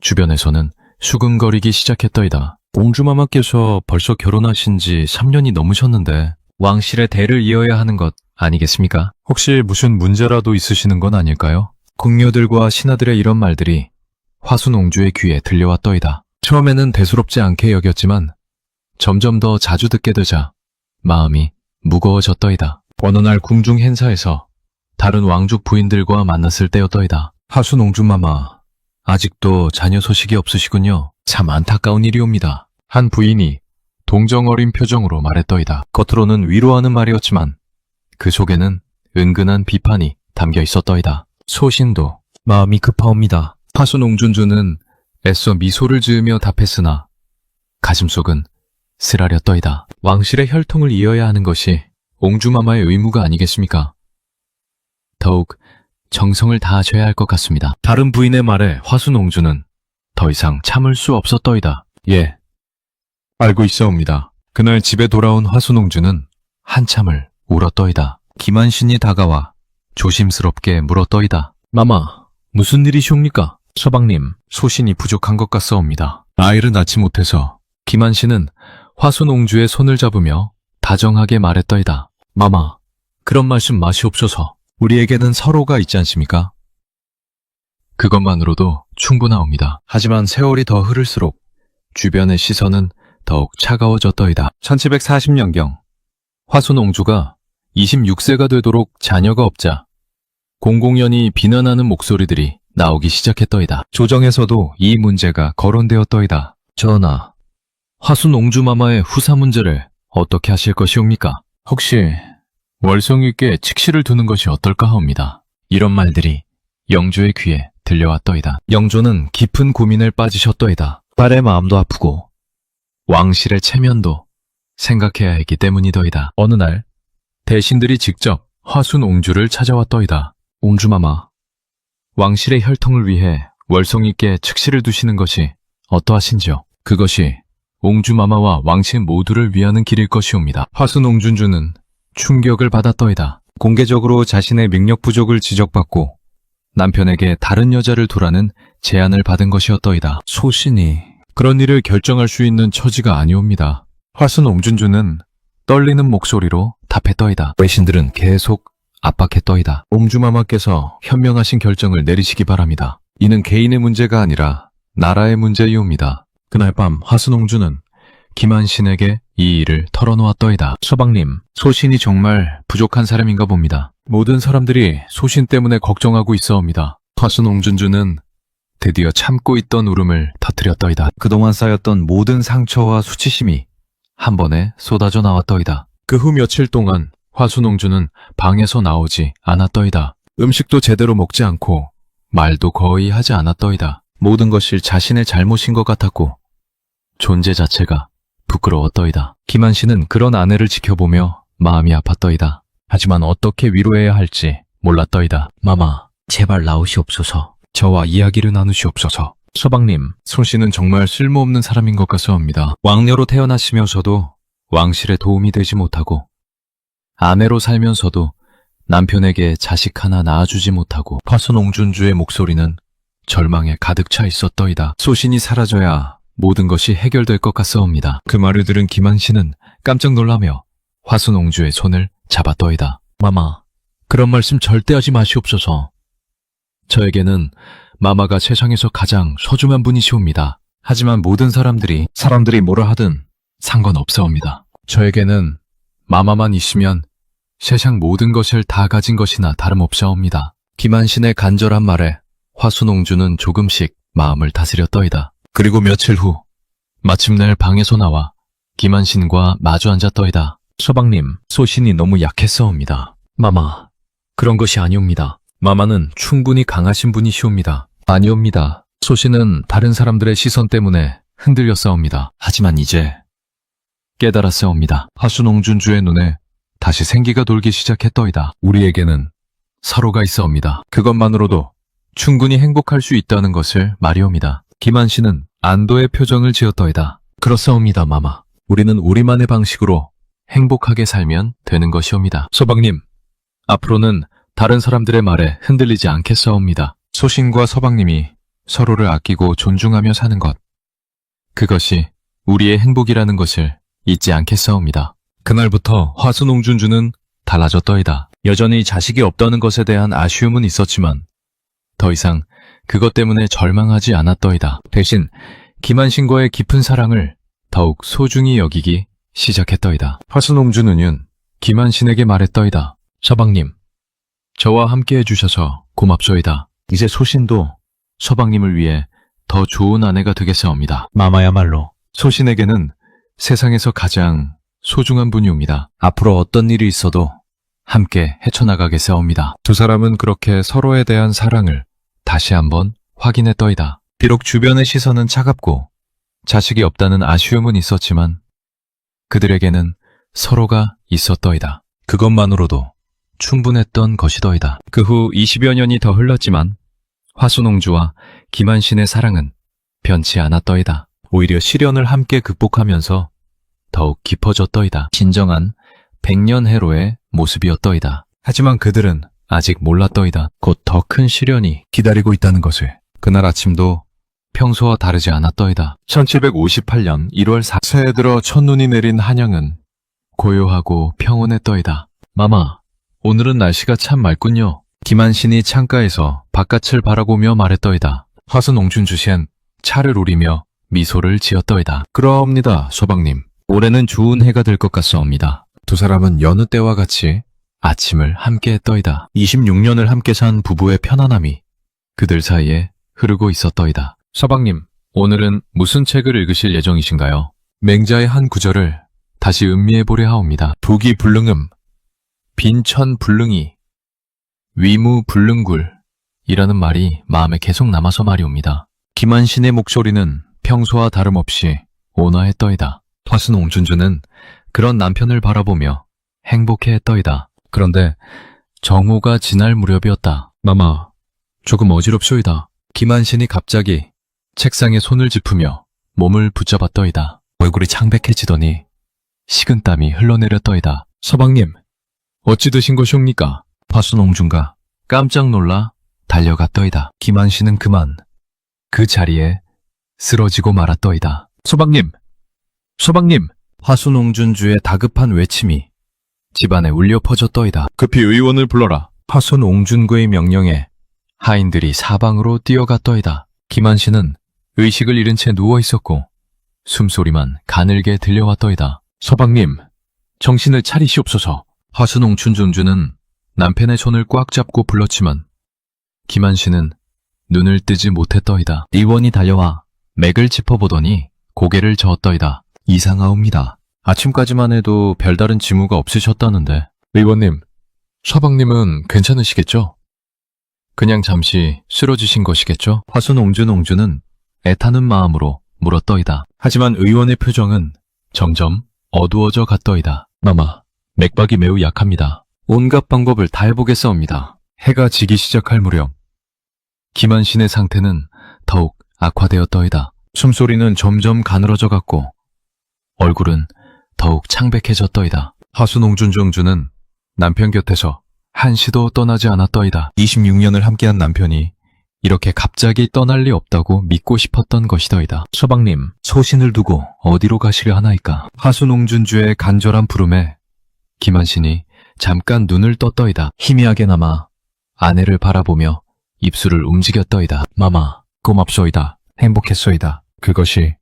주변에서는 수근거리기 시작했더이다. 옹주마마께서 벌써 결혼하신 지 3년이 넘으셨는데 왕실의 대를 이어야 하는 것 아니겠습니까? 혹시 무슨 문제라도 있으시는 건 아닐까요? 궁녀들과 신하들의 이런 말들이 화순옹주의 귀에 들려왔더이다. 처음에는 대수롭지 않게 여겼지만 점점 더 자주 듣게 되자 마음이 무거워졌더이다. 어느 날 궁중 행사에서 다른 왕족 부인들과 만났을 때였더이다. 하순옹주마마, 아직도 자녀 소식이 없으시군요. 참 안타까운 일이옵니다. 한 부인이 동정 어린 표정으로 말했더이다. 겉으로는 위로하는 말이었지만 그 속에는 은근한 비판이 담겨 있었더이다. 소신도 마음이 급하옵니다. 하순옹준주는 애써 미소를 지으며 답했으나 가슴속은 쓰라렸더이다. 왕실의 혈통을 이어야 하는 것이 옹주마마의 의무가 아니겠습니까? 더욱 정성을 다하셔야 할 것 같습니다. 다른 부인의 말에 화순옹주는 더 이상 참을 수 없었더이다. 예, 알고 있사옵니다. 그날 집에 돌아온 화순옹주는 한참을 울었더이다. 김한신이 다가와 조심스럽게 물었더이다. 마마, 무슨 일이시옵니까? 서방님, 소신이 부족한 것 같사옵니다. 아이를 낳지 못해서. 김한신은 화순옹주의 손을 잡으며 다정하게 말했더이다. 마마, 그런 말씀 마시옵소서. 우리에게는 서로가 있지 않습니까? 그것만으로도 충분하옵니다. 하지만 세월이 더 흐를수록 주변의 시선은 더욱 차가워졌더이다. 1740년경 화순옹주가 26세가 되도록 자녀가 없자 공공연히 비난하는 목소리들이 나오기 시작했더이다. 조정에서도 이 문제가 거론되었더이다. 전하, 화순옹주마마의 후사 문제를 어떻게 하실 것이옵니까? 혹시 월성위께 칙시를 두는 것이 어떨까 하옵니다. 이런 말들이 영조의 귀에 들려왔더이다. 영조는 깊은 고민에 빠지셨더이다. 딸의 마음도 아프고 왕실의 체면도 생각해야 했기 때문이더이다. 어느 날 대신들이 직접 화순옹주를 찾아왔더이다. 옹주마마, 왕실의 혈통을 위해 월성위께 칙시를 두시는 것이 어떠하신지요? 그것이 옹주마마와 왕실 모두를 위하는 길일 것이옵니다. 화순옹준주는 충격을 받았더이다. 공개적으로 자신의 능력 부족을 지적받고 남편에게 다른 여자를 두라는 제안을 받은 것이었더이다. 소신이 그런 일을 결정할 수 있는 처지가 아니옵니다. 화순옹준주는 떨리는 목소리로 답했더이다. 외신들은 계속 압박했더이다. 옹주마마께서 현명하신 결정을 내리시기 바랍니다. 이는 개인의 문제가 아니라 나라의 문제이옵니다. 그날 밤 화순옹주는 김한신에게 이 일을 털어놓았더이다. 서방님, 소신이 정말 부족한 사람인가 봅니다. 모든 사람들이 소신 때문에 걱정하고 있어옵니다. 화순옹준주는 드디어 참고 있던 울음을 터뜨렸더이다. 그동안 쌓였던 모든 상처와 수치심이 한 번에 쏟아져 나왔더이다. 그 후 며칠 동안 화순옹주는 방에서 나오지 않았더이다. 음식도 제대로 먹지 않고 말도 거의 하지 않았더이다. 모든 것이 자신의 잘못인 것 같았고 존재 자체가 부끄러웠더이다. 김한신은 그런 아내를 지켜보며 마음이 아팠더이다. 하지만 어떻게 위로해야 할지 몰랐더이다. 마마, 제발 나오시옵소서. 저와 이야기를 나누시옵소서. 서방님, 소신은 정말 쓸모없는 사람인 것 같사옵니다. 왕녀로 태어나시면서도 왕실에 도움이 되지 못하고 아내로 살면서도 남편에게 자식 하나 낳아주지 못하고 화순옹준주의 목소리는 절망에 가득 차 있었더이다. 소신이 사라져야 모든 것이 해결될 것 같사옵니다. 그 말을 들은 김한신은 깜짝 놀라며 화순옹주의 손을 잡았더이다. 마마, 그런 말씀 절대 하지 마시옵소서. 저에게는 마마가 세상에서 가장 소중한 분이시옵니다. 하지만 모든 사람들이 뭐라 하든 상관없사옵니다. 저에게는 마마만 있으면 세상 모든 것을 다 가진 것이나 다름없사옵니다. 김한신의 간절한 말에 화순옹주는 조금씩 마음을 다스렸더이다. 그리고 며칠 후 마침내 방에서 나와 김한신과 마주 앉았더이다. 서방님, 소신이 너무 약했사옵니다. 마마, 그런 것이 아니옵니다. 마마는 충분히 강하신 분이시옵니다. 아니옵니다. 소신은 다른 사람들의 시선 때문에 흔들렸사옵니다. 하지만 이제 깨달았사옵니다. 화순옹준주의 눈에 다시 생기가 돌기 시작했더이다. 우리에게는 서로가 있사옵니다. 그것만으로도 충분히 행복할 수 있다는 것을 말이옵니다. 김한신은 안도의 표정을 지었더이다. 그렇사옵니다, 마마. 우리는 우리만의 방식으로 행복하게 살면 되는 것이옵니다. 서방님, 앞으로는 다른 사람들의 말에 흔들리지 않겠사옵니다. 소신과 서방님이 서로를 아끼고 존중하며 사는 것, 그것이 우리의 행복이라는 것을 잊지 않겠사옵니다. 그날부터 화순옹준주는 달라졌더이다. 여전히 자식이 없다는 것에 대한 아쉬움은 있었지만 더 이상 그것 때문에 절망하지 않았더이다. 대신 김한신과의 깊은 사랑을 더욱 소중히 여기기 시작했더이다. 화순옹준은 김한신에게 말했더이다. 서방님, 저와 함께 해주셔서 고맙소이다. 이제 소신도 서방님을 위해 더 좋은 아내가 되겠사옵니다. 마마야말로 소신에게는 세상에서 가장 소중한 분이옵니다. 앞으로 어떤 일이 있어도 함께 헤쳐나가겠사옵니다. 두 사람은 그렇게 서로에 대한 사랑을 다시 한번 확인했더이다. 비록 주변의 시선은 차갑고 자식이 없다는 아쉬움은 있었지만 그들에게는 서로가 있었더이다. 그것만으로도 충분했던 것이더이다. 그 후 20여 년이 더 흘렀지만 화순옹주와 김한신의 사랑은 변치 않았더이다. 오히려 시련을 함께 극복하면서 더욱 깊어졌더이다. 진정한 백년해로의 모습이었더이다. 하지만 그들은 아직 몰랐더이다. 곧 더 큰 시련이 기다리고 있다는 것을. 그날 아침도 평소와 다르지 않았더이다. 1758년 1월 4일 새해 들어 첫눈이 내린 한양은 고요하고 평온했더이다. 마마, 오늘은 날씨가 참 맑군요. 김한신이 창가에서 바깥을 바라보며 말했더이다. 화순옹준주씨는 차를 우리며 미소를 지었더이다. 그러옵니다, 서방님. 올해는 좋은 해가 될 것 같사옵니다. 두 사람은 여느 때와 같이 아침을 함께 했더이다. 26년을 함께 산 부부의 편안함이 그들 사이에 흐르고 있었더이다. 서방님, 오늘은 무슨 책을 읽으실 예정이신가요? 맹자의 한 구절을 다시 음미해보려 하옵니다. 부기불능음, 빈천불능이, 위무불능굴 이라는 말이 마음에 계속 남아서 말이옵니다. 김한신의 목소리는 평소와 다름없이 온화했더이다. 화순옹준주는 그런 남편을 바라보며 행복해했더이다. 그런데 정오가 지날 무렵이었다. 마마, 조금 어지럽소이다. 김한신이 갑자기 책상에 손을 짚으며 몸을 붙잡았더이다. 얼굴이 창백해지더니 식은땀이 흘러내렸더이다. 서방님, 어찌 드신 것이옵니까? 화순옹준가 깜짝 놀라 달려갔더이다. 김한신은 그만 그 자리에 쓰러지고 말았더이다. 서방님! 서방님! 화순옹준주의 다급한 외침이 집안에 울려 퍼졌더이다. 급히 의원을 불러라. 화순옹준구의 명령에 하인들이 사방으로 뛰어갔더이다. 김한신은 의식을 잃은 채 누워있었고 숨소리만 가늘게 들려왔더이다. 서방님, 정신을 차리시옵소서. 화순옹준주는 남편의 손을 꽉 잡고 불렀지만 김한신은 눈을 뜨지 못했더이다. 의원이 달려와 맥을 짚어보더니 고개를 저었더이다. 이상하옵니다. 아침까지만 해도 별다른 징후가 없으셨다는데. 의원님, 서방님은 괜찮으시겠죠? 그냥 잠시 쓰러지신 것이겠죠? 화순옹준은 애타는 마음으로 물었더이다. 하지만 의원의 표정은 점점 어두워져 갔더이다. 마마, 맥박이 매우 약합니다. 온갖 방법을 다 해보겠사옵니다. 해가 지기 시작할 무렵 김한신의 상태는 더욱 악화되었더이다. 숨소리는 점점 가늘어져 갔고 얼굴은 더욱 창백해졌더이다. 화순옹준주는 남편 곁에서 한시도 떠나지 않았더이다. 26년을 함께한 남편이 이렇게 갑자기 떠날 리 없다고 믿고 싶었던 것이더이다. 서방님, 소신을 두고 어디로 가시려 하나이까? 화순옹준주의 간절한 부름에 김한신이 잠깐 눈을 떴더이다. 희미하게나마 아내를 바라보며 입술을 움직였더이다. 마마, 고맙소이다. 행복했소이다. 그것이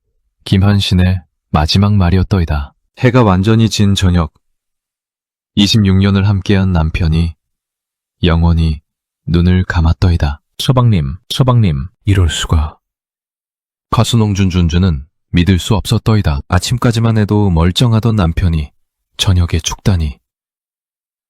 김한신의 마지막 말이었더이다. 해가 완전히 진 저녁, 26년을 함께한 남편이 영원히 눈을 감았더이다. 서방님, 이럴 수가. 가수농준 준주는 믿을 수 없었더이다. 아침까지만 해도 멀쩡하던 남편이 저녁에 죽다니.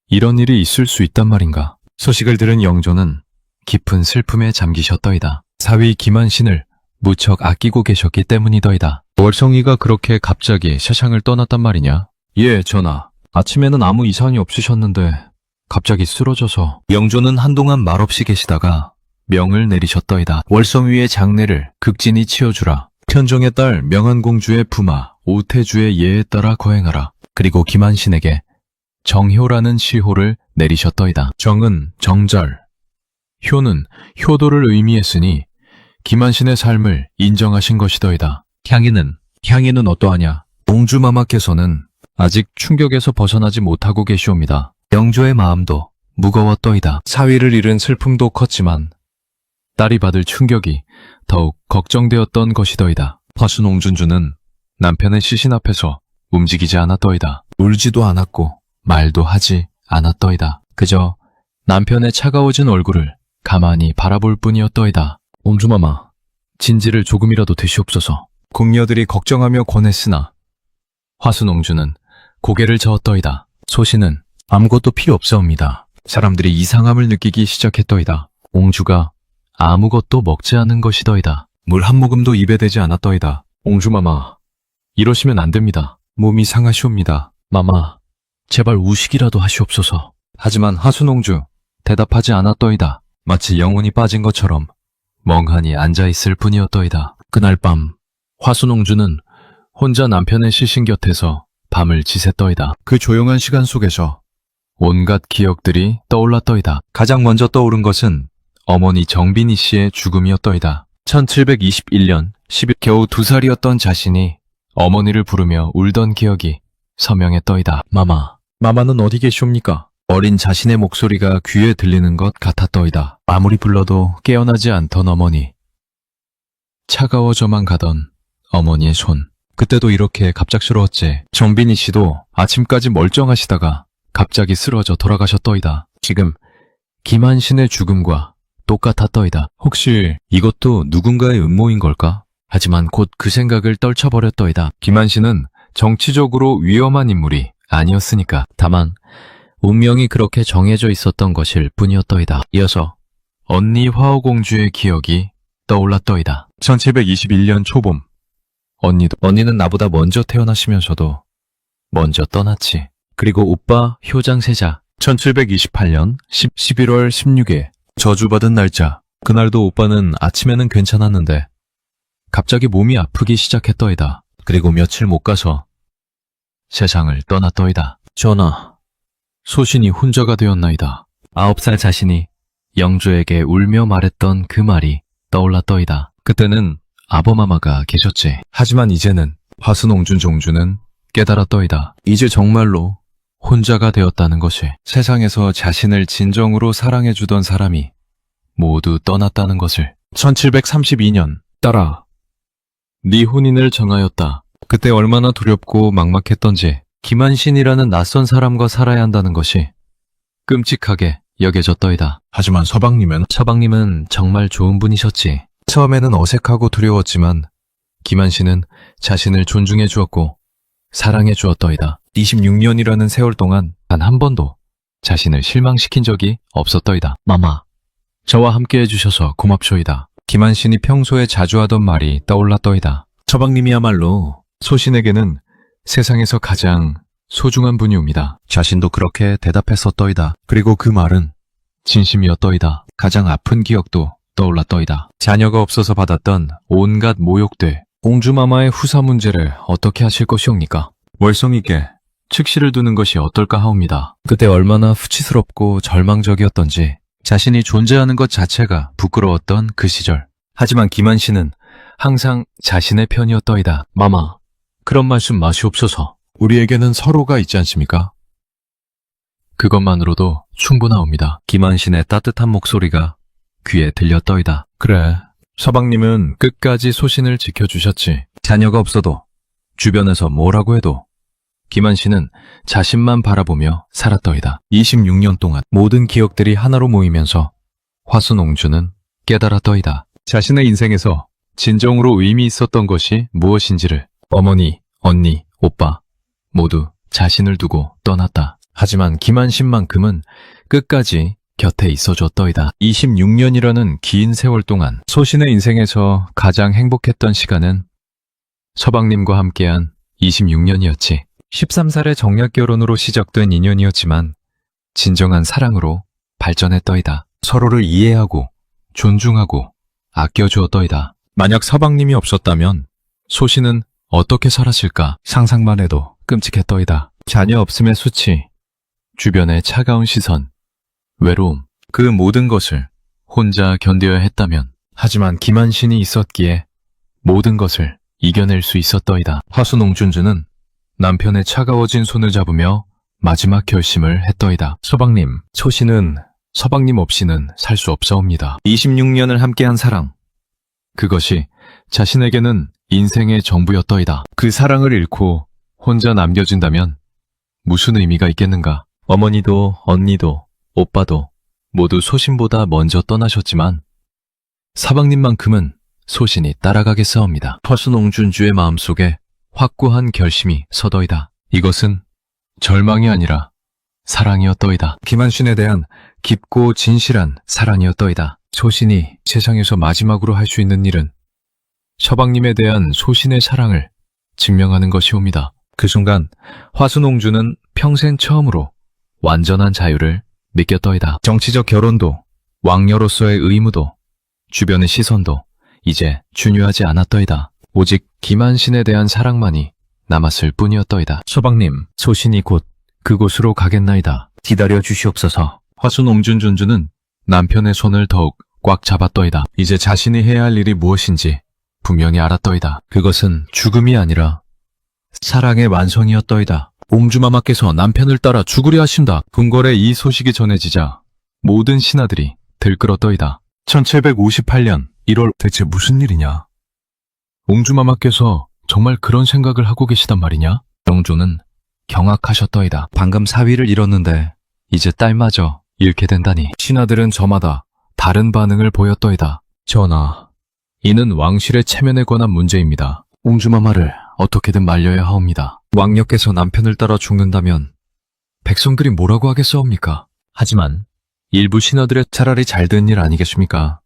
이런 일이 있을 수 있단 말인가. 소식을 들은 영조는 깊은 슬픔에 잠기셨더이다. 사위 김한신을 무척 아끼고 계셨기 때문이더이다. 월성이가 그렇게 갑자기 세상을 떠났단 말이냐? 예, 전하. 아침에는 아무 이상이 없으셨는데 갑자기 쓰러져서. 영조는 한동안 말없이 계시다가 명을 내리셨더이다. 월성위의 장례를 극진히 치어주라. 편종의 딸 명안공주의 부마 오태주의 예에 따라 거행하라. 그리고 김한신에게 정효라는 시호를 내리셨더이다. 정은 정절, 효는 효도를 의미했으니 김한신의 삶을 인정하신 것이더이다. 향이는 어떠하냐? 공주마마께서는 아직 충격에서 벗어나지 못하고 계시옵니다. 영조의 마음도 무거웠더이다. 사위를 잃은 슬픔도 컸지만 딸이 받을 충격이 더욱 걱정되었던 것이더이다. 화순옹준주는 남편의 시신 앞에서 움직이지 않았더이다. 울지도 않았고 말도 하지 않았더이다. 그저 남편의 차가워진 얼굴을 가만히 바라볼 뿐이었더이다. 옹주마마, 진지를 조금이라도 되시옵소서. 궁녀들이 걱정하며 권했으나 화순옹주는 고개를 저었더이다. 소신은 아무것도 필요 없사옵니다. 사람들이 이상함을 느끼기 시작했더이다. 옹주가 아무것도 먹지 않은 것이더이다. 물 한 모금도 입에 대지 않았더이다. 옹주마마, 이러시면 안 됩니다. 몸이 상하시옵니다. 마마, 제발 우식이라도 하시옵소서. 하지만 하순옹주 대답하지 않았더이다. 마치 영혼이 빠진 것처럼 멍하니 앉아있을 뿐이었더이다. 그날 밤 화순옹주는 혼자 남편의 시신 곁에서 밤을 지샜더이다. 그 조용한 시간 속에서 온갖 기억들이 떠올랐더이다. 가장 먼저 떠오른 것은 어머니 정빈희 씨의 죽음이었더이다. 1721년 10일 겨우 2살이었던 자신이 어머니를 부르며 울던 기억이 선명했더이다. 마마는 어디 계시옵니까? 어린 자신의 목소리가 귀에 들리는 것 같았더이다. 아무리 불러도 깨어나지 않던 어머니. 차가워져만 가던 어머니의 손. 그때도 이렇게 갑작스러웠지. 정빈희 씨도 아침까지 멀쩡하시다가 갑자기 쓰러져 돌아가셨더이다. 지금 김한신의 죽음과 똑같았더이다. 혹시 이것도 누군가의 음모인 걸까? 하지만 곧 그 생각을 떨쳐버렸더이다. 김한신은 정치적으로 위험한 인물이 아니었으니까. 다만 운명이 그렇게 정해져 있었던 것일 뿐이었더이다. 이어서 언니 화호공주의 기억이 떠올랐더이다. 1721년 초봄. 언니는 나보다 먼저 태어나시면서도 먼저 떠났지. 그리고 오빠 효장세자. 1728년 11월 16일. 저주받은 날짜. 그날도 오빠는 아침에는 괜찮았는데 갑자기 몸이 아프기 시작했더이다. 그리고 며칠 못 가서 세상을 떠났더이다. 전하, 소신이 혼자가 되었나이다. 9살 자신이 영조에게 울며 말했던 그 말이 떠올랐더이다. 그때는 아버마마가 계셨지. 하지만 이제는 화순옹준 종주는 깨달았더이다. 이제 정말로 혼자가 되었다는 것이. 세상에서 자신을 진정으로 사랑해주던 사람이 모두 떠났다는 것을. 1732년. 딸아, 네 혼인을 정하였다. 그때 얼마나 두렵고 막막했던지. 김한신이라는 낯선 사람과 살아야 한다는 것이 끔찍하게 여겨졌더이다. 하지만 서방님은 정말 좋은 분이셨지. 처음에는 어색하고 두려웠지만 김한신은 자신을 존중해 주었고 사랑해 주었더이다. 26년이라는 세월 동안 단 한 번도 자신을 실망시킨 적이 없었더이다. 마마, 저와 함께 해주셔서 고맙소이다. 김한신이 평소에 자주 하던 말이 떠올랐더이다. 처방님이야말로 소신에게는 세상에서 가장 소중한 분이옵니다. 자신도 그렇게 대답했었더이다. 그리고 그 말은 진심이었더이다. 가장 아픈 기억도 떠올랐더이다. 자녀가 없어서 받았던 온갖 모욕들. 공주마마의 후사 문제를 어떻게 하실 것이옵니까? 월성이께 측시를 두는 것이 어떨까 하옵니다. 그때 얼마나 수치스럽고 절망적이었던지 자신이 존재하는 것 자체가 부끄러웠던 그 시절. 하지만 김한신은 항상 자신의 편이었더이다. 마마, 그런 말씀 마시옵소서. 우리에게는 서로가 있지 않습니까? 그것만으로도 충분하옵니다. 김한신의 따뜻한 목소리가 귀에 들렸더이다. 그래, 서방님은 끝까지 소신을 지켜주셨지. 자녀가 없어도 주변에서 뭐라고 해도 김한 씨는 자신만 바라보며 살았더이다. 26년 동안 모든 기억들이 하나로 모이면서 화순옹주는 깨달았더이다. 자신의 인생에서 진정으로 의미 있었던 것이 무엇인지를. 어머니, 언니, 오빠 모두 자신을 두고 떠났다. 하지만 김한신만큼은 끝까지 곁에 있어줬더이다. 26년이라는 긴 세월 동안 소신의 인생에서 가장 행복했던 시간은 서방님과 함께한 26년이었지. 13살의 정략 결혼으로 시작된 인연이었지만 진정한 사랑으로 발전했더이다. 서로를 이해하고 존중하고 아껴주었더이다. 만약 서방님이 없었다면 소신은 어떻게 살았을까 상상만 해도 끔찍했더이다. 자녀 없음의 수치, 주변의 차가운 시선, 외로움, 그 모든 것을 혼자 견뎌야 했다면, 하지만 김한신이 있었기에 모든 것을 이겨낼 수 있었더이다. 화순옹준주는 남편의 차가워진 손을 잡으며 마지막 결심을 했더이다. 서방님, 소신은 서방님 없이는 살 수 없사옵니다. 26년을 함께한 사랑, 그것이 자신에게는 인생의 전부였더이다. 그 사랑을 잃고 혼자 남겨진다면 무슨 의미가 있겠는가? 어머니도 언니도 오빠도 모두 소신보다 먼저 떠나셨지만 사방님만큼은 소신이 따라가겠사옵니다. 화순옹준주의 마음속에 확고한 결심이 서더이다. 이것은 절망이 아니라 사랑이었더이다. 김한신에 대한 깊고 진실한 사랑이었더이다. 소신이 세상에서 마지막으로 할 수 있는 일은 서방님에 대한 소신의 사랑을 증명하는 것이옵니다. 그 순간 화순옹주는 평생 처음으로 완전한 자유를 느꼈더이다. 정치적 결혼도, 왕녀로서의 의무도, 주변의 시선도 이제 중요하지 않았더이다. 오직 김한신에 대한 사랑만이 남았을 뿐이었더이다. 서방님, 소신이 곧 그곳으로 가겠나이다. 기다려 주시옵소서. 화순옹준주는 남편의 손을 더욱 꽉 잡았더이다. 이제 자신이 해야 할 일이 무엇인지 분명히 알았더이다. 그것은 죽음이 아니라 사랑의 완성이었더이다. 옹주마마께서 남편을 따라 죽으려 하신다. 궁궐에 이 소식이 전해지자 모든 신하들이 들끓었더이다. 1758년 1월 대체 무슨 일이냐? 옹주마마께서 정말 그런 생각을 하고 계시단 말이냐? 영조는 경악하셨더이다. 방금 사위를 잃었는데 이제 딸마저 잃게 된다니. 신하들은 저마다 다른 반응을 보였더이다. 전하, 이는 왕실의 체면에 관한 문제입니다. 옹주마마를 어떻게든 말려야 하옵니다. 왕녀께서 남편을 따라 죽는다면 백성들이 뭐라고 하겠사옵니까? 하지만 일부 신하들의 차라리 잘된 일 아니겠습니까?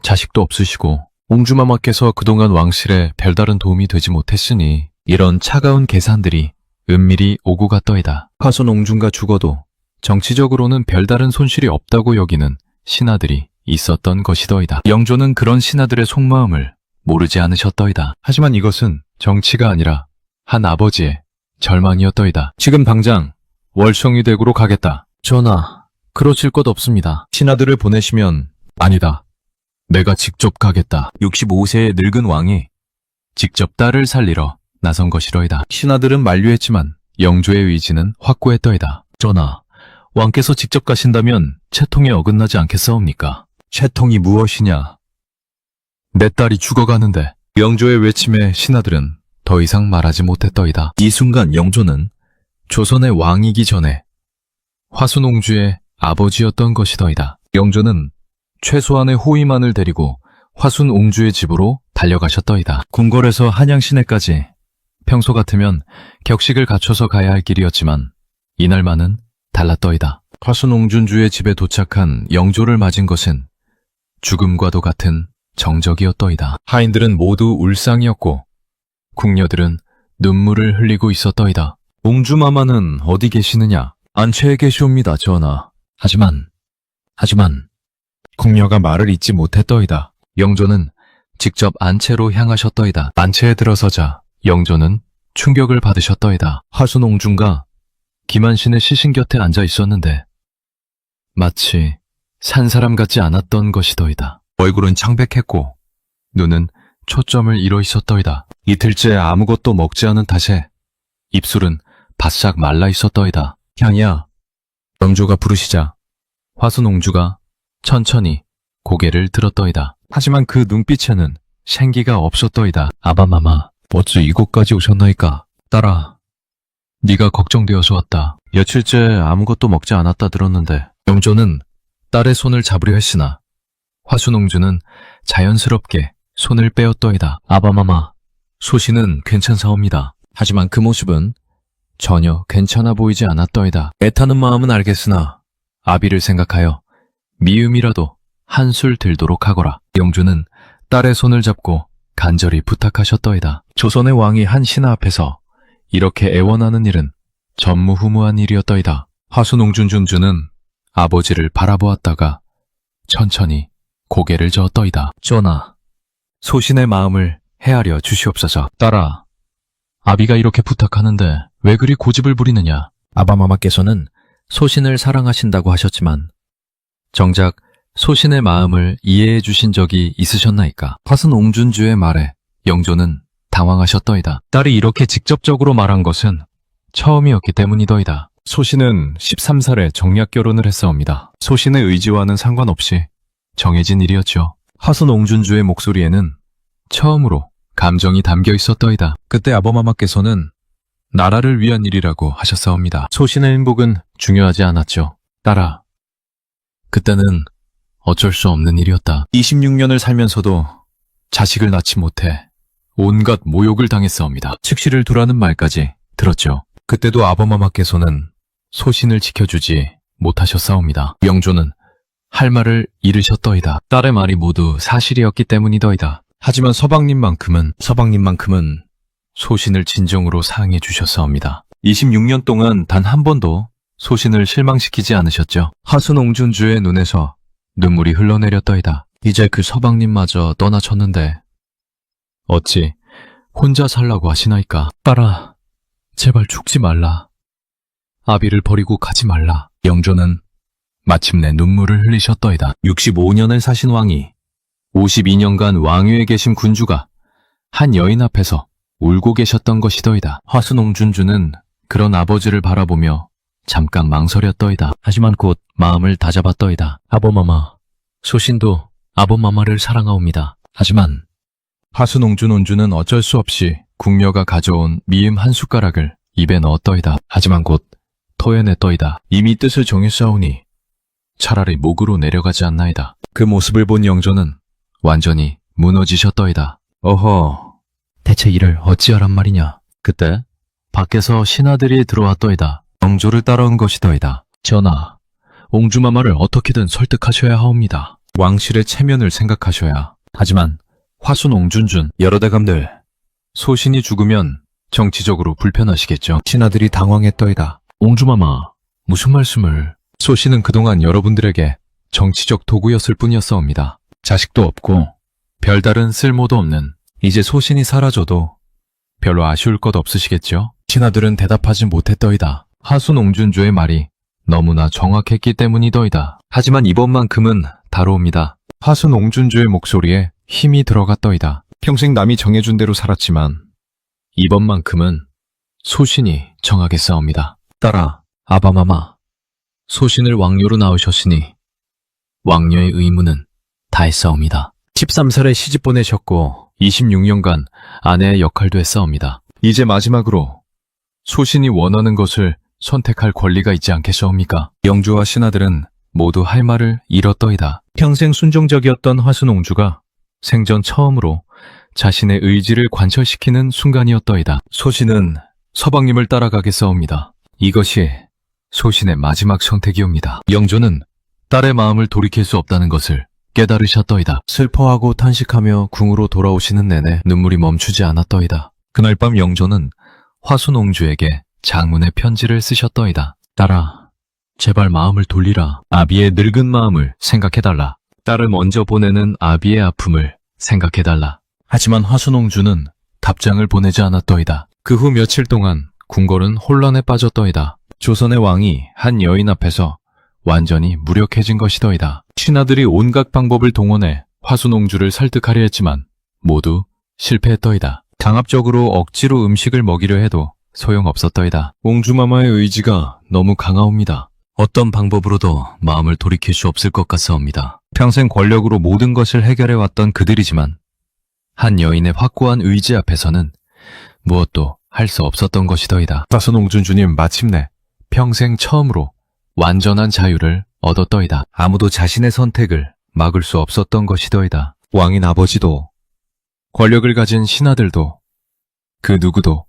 자식도 없으시고 옹주마마께서 그동안 왕실에 별다른 도움이 되지 못했으니 이런 차가운 계산들이 은밀히 오고 갔더이다. 화순옹준가 죽어도 정치적으로는 별다른 손실이 없다고 여기는 신하들이 있었던 것이더이다. 영조는 그런 신하들의 속마음을 모르지 않으셨더이다. 하지만 이것은 정치가 아니라 한 아버지의 절망이었더이다. 지금 당장 월성위대구로 가겠다. 전하, 그러실 것 없습니다. 신하들을 보내시면 아니다. 내가 직접 가겠다. 65세의 늙은 왕이 직접 딸을 살리러 나선 것이더이다. 신하들은 만류했지만 영조의 의지는 확고했더이다. 전하, 왕께서 직접 가신다면 채통에 어긋나지 않겠사옵니까? 채통이 무엇이냐? 내 딸이 죽어가는데. 영조의 외침에 신하들은 더 이상 말하지 못했더이다. 이 순간 영조는 조선의 왕이기 전에 화순옹주의 아버지였던 것이더이다. 영조는 최소한의 호위만을 데리고 화순옹주의 집으로 달려가셨더이다. 궁궐에서 한양시내까지 평소 같으면 격식을 갖춰서 가야 할 길이었지만 이날만은 달랐더이다. 화순옹준주의 집에 도착한 영조를 맞은 것은 죽음과도 같은 정적이었더이다. 하인들은 모두 울상이었고 궁녀들은 눈물을 흘리고 있었더이다. 옹주마마는 어디 계시느냐? 안채에 계시옵니다, 전하. 하지만 궁녀가 말을 잇지 못했더이다. 영조는 직접 안채로 향하셨더이다. 안채에 들어서자 영조는 충격을 받으셨더이다. 화순옹준과 김한신의 시신 곁에 앉아 있었는데 마치 산 사람 같지 않았던 것이더이다. 얼굴은 창백했고 눈은 초점을 잃어 있었더이다. 이틀째 아무것도 먹지 않은 탓에 입술은 바싹 말라 있었더이다. 향이야. 영조가 부르시자 화순옹주가 천천히 고개를 들었더이다. 하지만 그 눈빛에는 생기가 없었더이다. 아바마마, 어찌 이곳까지 오셨나이까? 딸아, 네가 걱정되어서 왔다. 며칠째 아무것도 먹지 않았다 들었는데. 영조는 딸의 손을 잡으려 했으나 화순옹주는 자연스럽게 손을 빼었더이다. 아바마마, 소신은 괜찮사옵니다. 하지만 그 모습은 전혀 괜찮아 보이지 않았더이다. 애타는 마음은 알겠으나 아비를 생각하여 미움이라도 한술 들도록 하거라. 영주는 딸의 손을 잡고 간절히 부탁하셨더이다. 조선의 왕이 한 신하 앞에서 이렇게 애원하는 일은 전무후무한 일이었더이다. 화순옹준준주는 아버지를 바라보았다가 천천히 고개를 저었더이다. 전하, 소신의 마음을 헤아려 주시옵소서. 딸아, 아비가 이렇게 부탁하는데 왜 그리 고집을 부리느냐? 아바마마께서는 소신을 사랑하신다고 하셨지만 정작 소신의 마음을 이해해 주신 적이 있으셨나이까? 화순옹준주의 말에 영조는 당황하셨더이다. 딸이 이렇게 직접적으로 말한 것은 처음이었기 때문이더이다. 소신은 13살에 정략 결혼을 했사옵니다. 소신의 의지와는 상관없이 정해진 일이었죠. 화순옹준주의 목소리에는 처음으로 감정이 담겨 있었더이다. 그때 아버마마께서는 나라를 위한 일이라고 하셨사옵니다. 소신의 행복은 중요하지 않았죠. 딸아, 그때는 어쩔 수 없는 일이었다. 26년을 살면서도 자식을 낳지 못해 온갖 모욕을 당했사옵니다. 측시를 두라는 말까지 들었죠. 그때도 아버마마께서는 소신을 지켜주지 못하셨사옵니다. 영조는 할 말을 잃으셨더이다. 딸의 말이 모두 사실이었기 때문이더이다. 하지만 서방님만큼은 소신을 진정으로 사랑해 주셨사옵니다. 26년 동안 단 한 번도 소신을 실망시키지 않으셨죠. 화순옹준주의 눈에서 눈물이 흘러내렸더이다. 이제 그 서방님마저 떠나셨는데 어찌 혼자 살라고 하시나이까? 딸아, 제발 죽지 말라. 아비를 버리고 가지 말라. 영조는 마침내 눈물을 흘리셨더이다. 65년을 사신 왕이 52년간 왕위에 계신 군주가 한 여인 앞에서 울고 계셨던 것이더이다. 화순옹준주는 그런 아버지를 바라보며 잠깐 망설였더이다. 하지만 곧 마음을 다잡았더이다. 아버마마, 소신도 아버마마를 사랑하옵니다. 하지만 화순옹준온주는 어쩔 수 없이 궁녀가 가져온 미음 한 숟가락을 입에 넣었더이다. 하지만 곧 토해냈더이다. 이미 뜻을 정했사오니 차라리 목으로 내려가지 않나이다. 그 모습을 본 영조는 완전히 무너지셨더이다. 어허, 대체 이를 어찌하란 말이냐. 그때 밖에서 신하들이 들어왔더이다. 영조를 따라온 것이더이다. 전하, 옹주마마를 어떻게든 설득하셔야 하옵니다. 왕실의 체면을 생각하셔야. 하지만 화순옹준준 여러 대감들, 소신이 죽으면 정치적으로 불편하시겠죠. 신하들이 당황했더이다. 옹주마마, 무슨 말씀을? 소신은 그동안 여러분들에게 정치적 도구였을 뿐이었사옵니다. 자식도 없고 별다른 쓸모도 없는 이제 소신이 사라져도 별로 아쉬울 것 없으시겠죠? 신하들은 대답하지 못했더이다. 화순옹준주의 말이 너무나 정확했기 때문이더이다. 하지만 이번만큼은 다루옵니다. 화순옹준주의 목소리에 힘이 들어갔더이다. 평생 남이 정해준 대로 살았지만 이번만큼은 소신이 정하겠사옵니다. 딸아, 아바마마, 소신을 왕료로 낳으셨으니 왕녀의 의무는 다했사옵니다. 13살에 시집 보내셨고 26년간 아내의 역할도 했사옵니다. 이제 마지막으로 소신이 원하는 것을 선택할 권리가 있지 않겠사옵니까? 영주와 신하들은 모두 할 말을 잃었더이다. 평생 순종적이었던 화순옹주가 생전 처음으로 자신의 의지를 관철시키는 순간이었더이다. 소신은 서방님을 따라가겠사옵니다. 이것이 소신의 마지막 선택이옵니다. 영조는 딸의 마음을 돌이킬 수 없다는 것을 깨달으셨더이다. 슬퍼하고 탄식하며 궁으로 돌아오시는 내내 눈물이 멈추지 않았더이다. 그날 밤 영조는 화순옹주에게 장문의 편지를 쓰셨더이다. 딸아, 제발 마음을 돌리라. 아비의 늙은 마음을 생각해달라. 딸을 먼저 보내는 아비의 아픔을 생각해달라. 하지만 화순옹주는 답장을 보내지 않았더이다. 그 후 며칠 동안 궁궐은 혼란에 빠졌더이다. 조선의 왕이 한 여인 앞에서 완전히 무력해진 것이더이다. 신하들이 온갖 방법을 동원해 화순옹주를 설득하려 했지만 모두 실패했더이다. 강압적으로 억지로 음식을 먹이려 해도 소용없었더이다. 옹주마마의 의지가 너무 강하옵니다. 어떤 방법으로도 마음을 돌이킬 수 없을 것 같사옵니다. 평생 권력으로 모든 것을 해결해왔던 그들이지만 한 여인의 확고한 의지 앞에서는 무엇도 할 수 없었던 것이더이다. 화순옹준주님 마침내 평생 처음으로 완전한 자유를 얻었더이다. 아무도 자신의 선택을 막을 수 없었던 것이더이다. 왕인 아버지도, 권력을 가진 신하들도, 그 누구도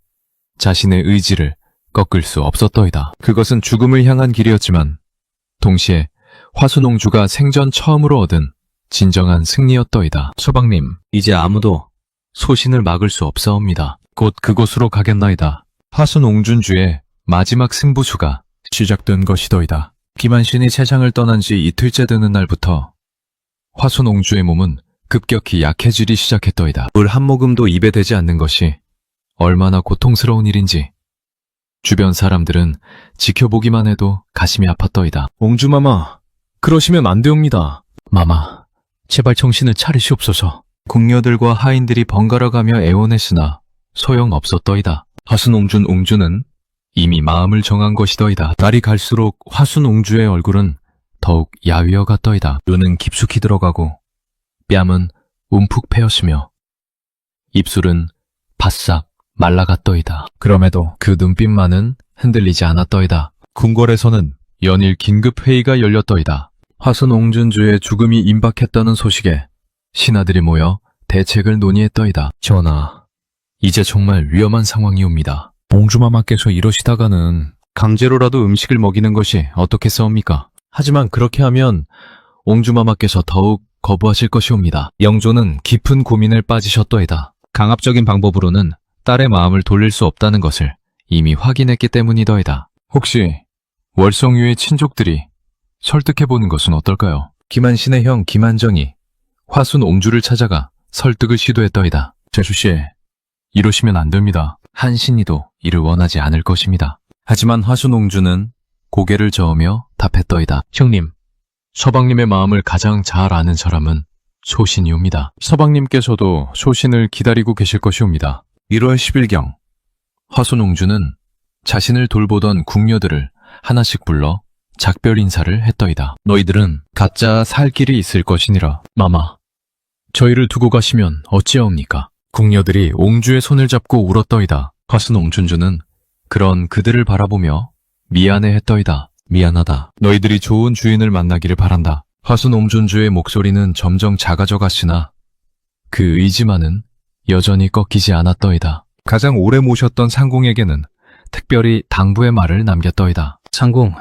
자신의 의지를 꺾을 수 없었더이다. 그것은 죽음을 향한 길이었지만 동시에 화순옹주가 생전 처음으로 얻은 진정한 승리였더이다. 서방님, 이제 아무도 소신을 막을 수 없사옵니다. 곧 그곳으로 가겠나이다. 화순옹준주의 마지막 승부수가 시작된 것이더이다. 김한신이 세상을 떠난 지 이틀째 되는 날부터 화순옹주의 몸은 급격히 약해지기 시작했더이다. 물 한 모금도 입에 대지 않는 것이 얼마나 고통스러운 일인지 주변 사람들은 지켜보기만 해도 가슴이 아팠더이다. 옹주마마, 그러시면 안 되옵니다. 마마, 제발 정신을 차리시옵소서. 궁녀들과 하인들이 번갈아가며 애원했으나 소용없었더이다. 화순옹준 옹주는 이미 마음을 정한 것이더이다. 날이 갈수록 화순옹주의 얼굴은 더욱 야위어 갔더이다. 눈은 깊숙이 들어가고 뺨은 움푹 패였으며 입술은 바싹 말라갔더이다. 그럼에도 그 눈빛만은 흔들리지 않았더이다. 궁궐에서는 연일 긴급 회의가 열렸더이다. 화순옹준주의 죽음이 임박했다는 소식에 신하들이 모여 대책을 논의했더이다. 전하, 이제 정말 위험한 상황이옵니다. 옹주마마께서 이러시다가는 강제로라도 음식을 먹이는 것이 어떻겠사옵니까? 하지만 그렇게 하면 옹주마마께서 더욱 거부하실 것이옵니다. 영조는 깊은 고민을 빠지셨더이다. 강압적인 방법으로는 딸의 마음을 돌릴 수 없다는 것을 이미 확인했기 때문이더이다. 혹시 월성유의 친족들이 설득해보는 것은 어떨까요? 김한신의 형 김한정이 화순옹주를 찾아가 설득을 시도했더이다. 재수씨, 이러시면 안 됩니다. 한신이도 이를 원하지 않을 것입니다. 하지만 화순옹주는 고개를 저으며 답했더이다. 형님, 서방님의 마음을 가장 잘 아는 사람은 소신이옵니다. 서방님께서도 소신을 기다리고 계실 것이옵니다. 1월 10일경 화순옹주는 자신을 돌보던 궁녀들을 하나씩 불러 작별 인사를 했더이다. 너희들은 각자 살 길이 있을 것이니라. 마마, 저희를 두고 가시면 어찌하옵니까? 궁녀들이 옹주의 손을 잡고 울었더이다. 화순옹준주는 그런 그들을 바라보며 미안해했더이다. 미안하다. 너희들이 좋은 주인을 만나기를 바란다. 화순옹준주의 목소리는 점점 작아져 갔으나 그 의지만은 여전히 꺾이지 않았더이다. 가장 오래 모셨던 상공에게는 특별히 당부의 말을 남겼더이다. 상공,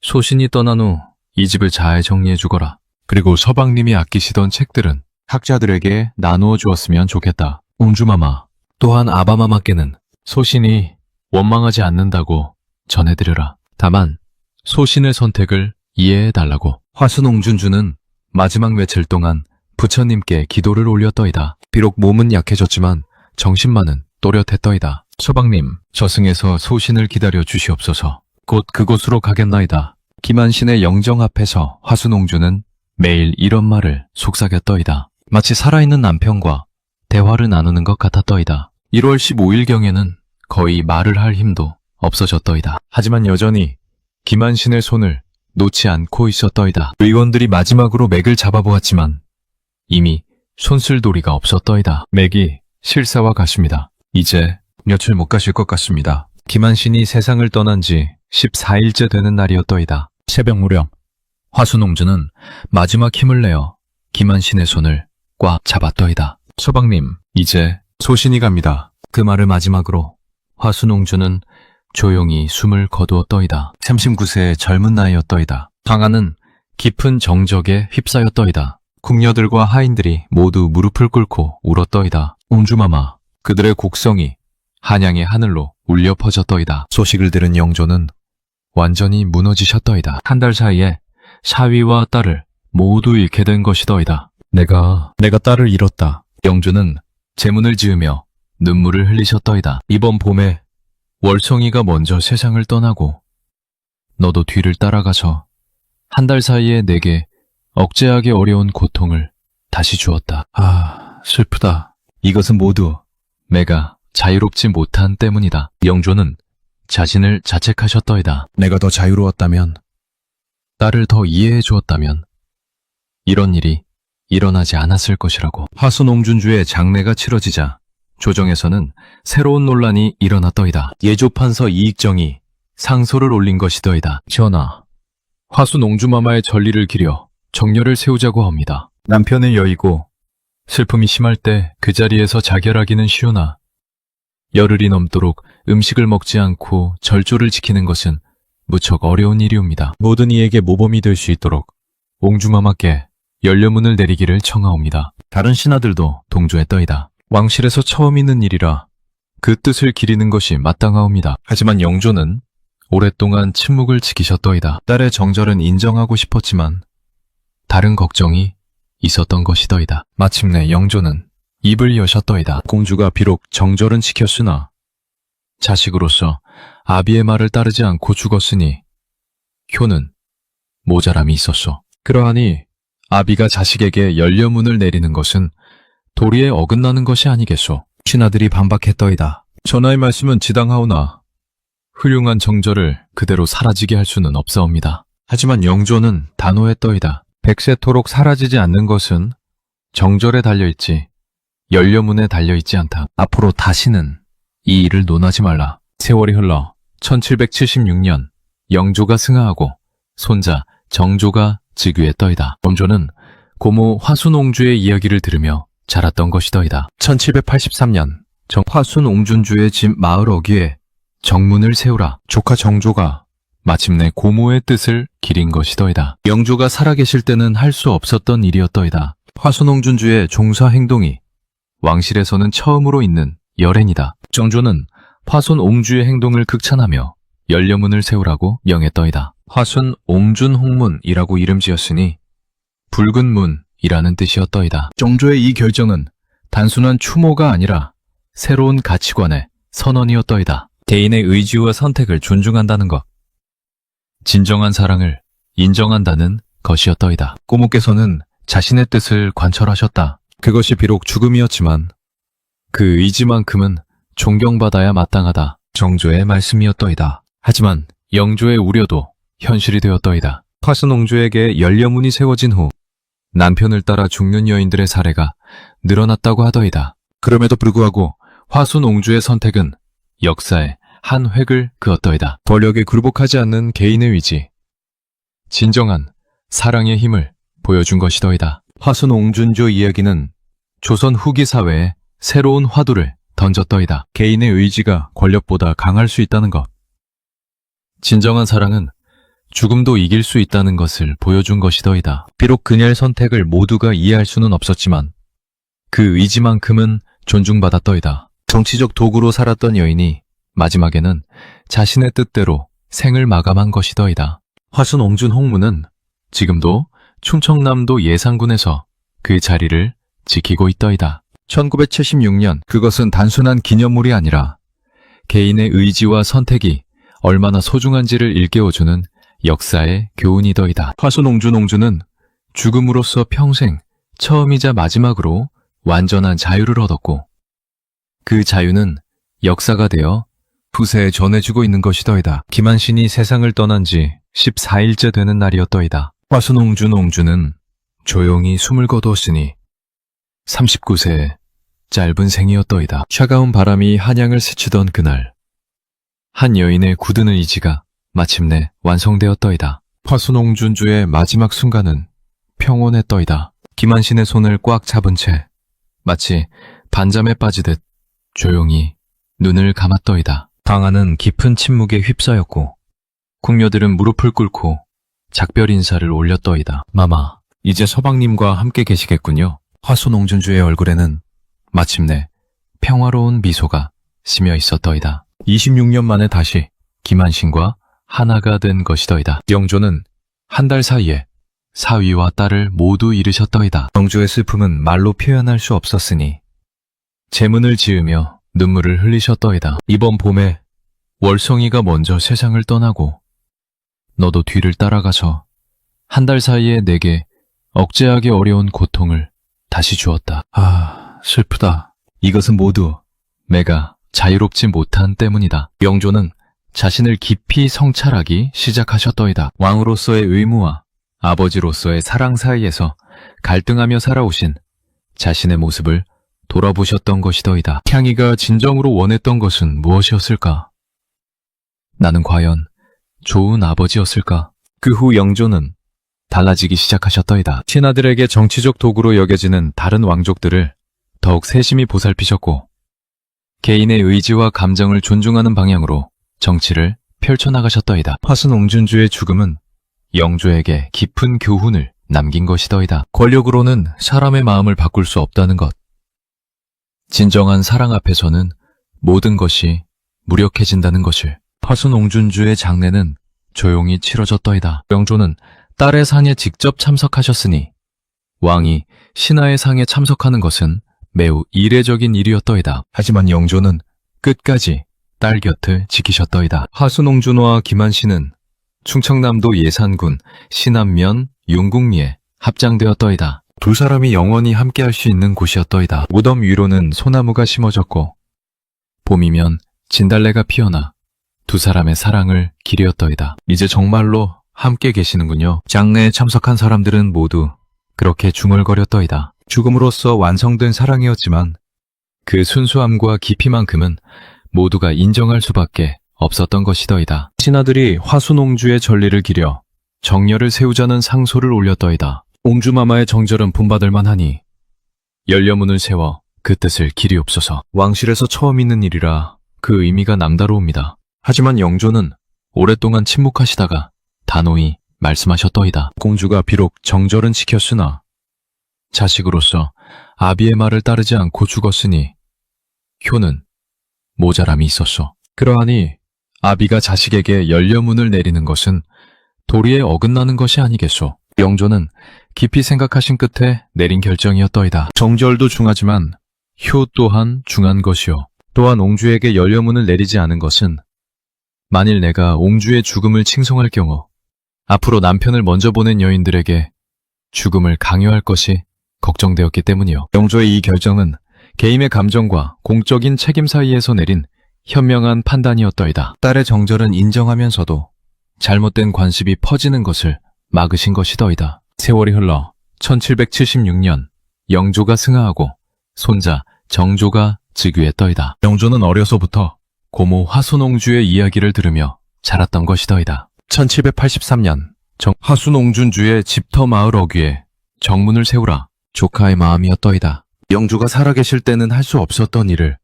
소신이 떠난 후 이 집을 잘 정리해 주거라. 그리고 서방님이 아끼시던 책들은 학자들에게 나누어 주었으면 좋겠다. 옹주마마, 또한 아바마마께는 소신이 원망하지 않는다고 전해드려라. 다만 소신의 선택을 이해해달라고. 화순옹준주는 마지막 며칠 동안 부처님께 기도를 올렸더이다. 비록 몸은 약해졌지만 정신만은 또렷했더이다. 서방님, 저승에서 소신을 기다려 주시옵소서. 곧 그곳으로 가겠나이다. 김한신의 영정 앞에서 화순옹주는 매일 이런 말을 속삭였더이다. 마치 살아있는 남편과 대화를 나누는 것 같았더이다. 1월 15일경에는 거의 말을 할 힘도 없어졌더이다. 하지만 여전히 김한신의 손을 놓지 않고 있었더이다. 의원들이 마지막으로 맥을 잡아보았지만 이미 손쓸도리가 없었더이다. 맥이 실사와 같습니다. 이제 며칠 못 가실 것 같습니다. 김한신이 세상을 떠난 지 14일째 되는 날이었더이다. 새벽 무렵 화순옹주는 마지막 힘을 내어 김한신의 손을 꽉 잡았더이다. 서방님, 이제 소신이 갑니다. 그 말을 마지막으로 화순옹주는 조용히 숨을 거두었더이다. 39세의 젊은 나이였더이다. 방안은 깊은 정적에 휩싸였더이다. 궁녀들과 하인들이 모두 무릎을 꿇고 울었더이다. 옹주마마, 그들의 곡성이 한양의 하늘로 울려 퍼졌더이다. 소식을 들은 영조는 완전히 무너지셨더이다. 한 달 사이에 사위와 딸을 모두 잃게 된 것이더이다. 내가 딸을 잃었다. 영조는 제문을 지으며 눈물을 흘리셨더이다. 이번 봄에 월성이가 먼저 세상을 떠나고 너도 뒤를 따라가서 한 달 사이에 내게 억제하기 어려운 고통을 다시 주었다. 아, 슬프다. 이것은 모두 내가 자유롭지 못한 때문이다. 영조는 자신을 자책하셨더이다. 내가 더 자유로웠다면, 딸을 더 이해해 주었다면 이런 일이 일어나지 않았을 것이라고. 화순옹준주의 장례가 치러지자 조정에서는 새로운 논란이 일어났더이다. 예조판서 이익정이 상소를 올린 것이더이다. 전하, 화순 옹주마마의 전리를 기려 정렬을 세우자고 합니다. 남편의 여이고 슬픔이 심할 때 그 자리에서 자결하기는 쉬우나 열흘이 넘도록 음식을 먹지 않고 절조를 지키는 것은 무척 어려운 일이옵니다. 모든 이에게 모범이 될 수 있도록 옹주마마께 연료문을 내리기를 청하옵니다. 다른 신하들도 동조했더이다. 왕실에서 처음 있는 일이라 그 뜻을 기리는 것이 마땅하옵니다. 하지만 영조는 오랫동안 침묵을 지키셨더이다. 딸의 정절은 인정하고 싶었지만 다른 걱정이 있었던 것이더이다. 마침내 영조는 입을 여셨더이다. 공주가 비록 정절은 지켰으나 자식으로서 아비의 말을 따르지 않고 죽었으니 효는 모자람이 있었소. 그러하니 아비가 자식에게 연료문을 내리는 것은 도리에 어긋나는 것이 아니겠소. 신하들이 반박했더이다. 전하의 말씀은 지당하오나 훌륭한 정절을 그대로 사라지게 할 수는 없사옵니다. 하지만 영조는 단호했더이다. 백세토록 사라지지 않는 것은 정절에 달려있지 연료문에 달려있지 않다. 앞으로 다시는 이 일을 논하지 말라. 세월이 흘러 1776년 영조가 승하하고 손자 정조가 즉위했더이다. 영조는 고모 화순옹주의 이야기를 들으며 자랐던 것이더이다. 1783년 화순옹준주의 집 마을 어귀에 정문을 세우라. 조카 정조가 마침내 고모의 뜻을 기린 것이더이다. 영조가 살아계실 때는 할 수 없었던 일이었더이다. 화순옹준주의 종사 행동이 왕실에서는 처음으로 있는 열행이다. 정조는 화순옹주의 행동을 극찬하며 연료문을 세우라고 명했더이다. 화순옹준홍문이라고 이름 지었으니 붉은 문이라는 뜻이었더이다. 정조의 이 결정은 단순한 추모가 아니라 새로운 가치관의 선언이었더이다. 개인의 의지와 선택을 존중한다는 것, 진정한 사랑을 인정한다는 것이었더이다. 고모께서는 자신의 뜻을 관철하셨다. 그것이 비록 죽음이었지만 그 의지만큼은 존경받아야 마땅하다. 정조의 말씀이었더이다. 하지만 영조의 우려도 현실이 되었더이다. 화순옹주에게 연료문이 세워진 후 남편을 따라 죽는 여인들의 사례가 늘어났다고 하더이다. 그럼에도 불구하고 화순옹주의 선택은 역사에 한 획을 그었더이다. 권력에 굴복하지 않는 개인의 의지, 진정한 사랑의 힘을 보여준 것이더이다. 화순옹준조 이야기는 조선 후기 사회에 새로운 화두를 던졌더이다. 개인의 의지가 권력보다 강할 수 있다는 것, 진정한 사랑은 죽음도 이길 수 있다는 것을 보여준 것이더이다. 비록 그녀의 선택을 모두가 이해할 수는 없었지만 그 의지만큼은 존중받았더이다. 정치적 도구로 살았던 여인이 마지막에는 자신의 뜻대로 생을 마감한 것이더이다. 화순옹준 홍문은 지금도 충청남도 예산군에서 그 자리를 지키고 있더이다. 1976년 그것은 단순한 기념물이 아니라 개인의 의지와 선택이 얼마나 소중한지를 일깨워주는 역사의 교훈이더이다. 화순옹준옹주는 죽음으로써 평생 처음이자 마지막으로 완전한 자유를 얻었고 그 자유는 역사가 되어 후세에 전해주고 있는 것이더이다. 김한신이 세상을 떠난 지 14일째 되는 날이었더이다. 화순옹준옹주는 조용히 숨을 거두었으니 39세의 짧은 생이었더이다. 차가운 바람이 한양을 스치던 그날, 한 여인의 굳은 의지가 마침내 완성되었더이다. 화순옹준주의 마지막 순간은 평온했더이다. 김한신의 손을 꽉 잡은 채 마치 반잠에 빠지듯 조용히 눈을 감았더이다. 방안은 깊은 침묵에 휩싸였고 궁녀들은 무릎을 꿇고 작별 인사를 올렸더이다. 마마, 이제 서방님과 함께 계시겠군요. 화순옹준주의 얼굴에는 마침내 평화로운 미소가 스며 있었더이다. 26년 만에 다시 김한신과 하나가 된 것이더이다. 영조는 한 달 사이에 사위와 딸을 모두 잃으셨더이다. 영조의 슬픔은 말로 표현할 수 없었으니 제문을 지으며 눈물을 흘리셨더이다. 이번 봄에 월성이가 먼저 세상을 떠나고 너도 뒤를 따라가서 한 달 사이에 내게 억제하기 어려운 고통을 다시 주었다. 아, 슬프다. 이것은 모두 내가 자유롭지 못한 때문이다. 영조는 자신을 깊이 성찰하기 시작하셨더이다. 왕으로서의 의무와 아버지로서의 사랑 사이에서 갈등하며 살아오신 자신의 모습을 돌아보셨던 것이더이다. 향이가 진정으로 원했던 것은 무엇이었을까? 나는 과연 좋은 아버지였을까? 그 후 영조는 달라지기 시작하셨더이다. 신하들에게 정치적 도구로 여겨지는 다른 왕족들을 더욱 세심히 보살피셨고 개인의 의지와 감정을 존중하는 방향으로 정치를 펼쳐나가셨더이다. 화순옹준주의 죽음은 영조에게 깊은 교훈을 남긴 것이더이다. 권력으로는 사람의 마음을 바꿀 수 없다는 것. 진정한 사랑 앞에서는 모든 것이 무력해진다는 것을. 화순옹준주의 장례는 조용히 치러졌더이다. 영조는 딸의 상에 직접 참석하셨으니 왕이 신하의 상에 참석하는 것은 매우 이례적인 일이었더이다. 하지만 영조는 끝까지 딸 곁을 지키셨더이다. 화순옹준과 김한신은 충청남도 예산군 신안면 용궁리에 합장되었더이다. 두 사람이 영원히 함께할 수 있는 곳이었더이다. 무덤 위로는 소나무가 심어졌고 봄이면 진달래가 피어나 두 사람의 사랑을 기리었더이다. 이제 정말로 함께 계시는군요. 장례에 참석한 사람들은 모두 그렇게 중얼거렸더이다. 죽음으로써 완성된 사랑이었지만 그 순수함과 깊이만큼은 모두가 인정할 수밖에 없었던 것이더이다. 신하들이 화순옹주의 전리를 기려 정렬을 세우자는 상소를 올렸더이다. 옹주마마의 정절은 본받을 만하니 열려문을 세워 그 뜻을 기리옵소서. 왕실에서 처음 있는 일이라 그 의미가 남다르옵니다. 하지만 영조는 오랫동안 침묵하시다가 단호히 말씀하셨더이다. 공주가 비록 정절은 지켰으나 자식으로서 아비의 말을 따르지 않고 죽었으니 효는 모자람이 있었소. 그러하니 아비가 자식에게 열려문을 내리는 것은 도리에 어긋나는 것이 아니겠소. 영조는 깊이 생각하신 끝에 내린 결정이었더이다. 정절도 중하지만 효 또한 중한 것이요. 또한 옹주에게 열려문을 내리지 않은 것은 만일 내가 옹주의 죽음을 칭송할 경우 앞으로 남편을 먼저 보낸 여인들에게 죽음을 강요할 것이 걱정되었기 때문이요. 영조의 이 결정은 개인의 감정과 공적인 책임 사이에서 내린 현명한 판단이었더이다. 딸의 정절은 인정하면서도 잘못된 관습이 퍼지는 것을 막으신 것이더이다. 세월이 흘러 1776년 영조가 승하하고 손자 정조가 즉위했더이다. 영조는 어려서부터 고모 화순옹주의 이야기를 들으며 자랐던 것이더이다. 1783년 화순옹준주의 집터 마을 어귀에 정문을 세우라 조카의 마음이었더이다. 영조가 살아계실 때는 할 수 없었던 일을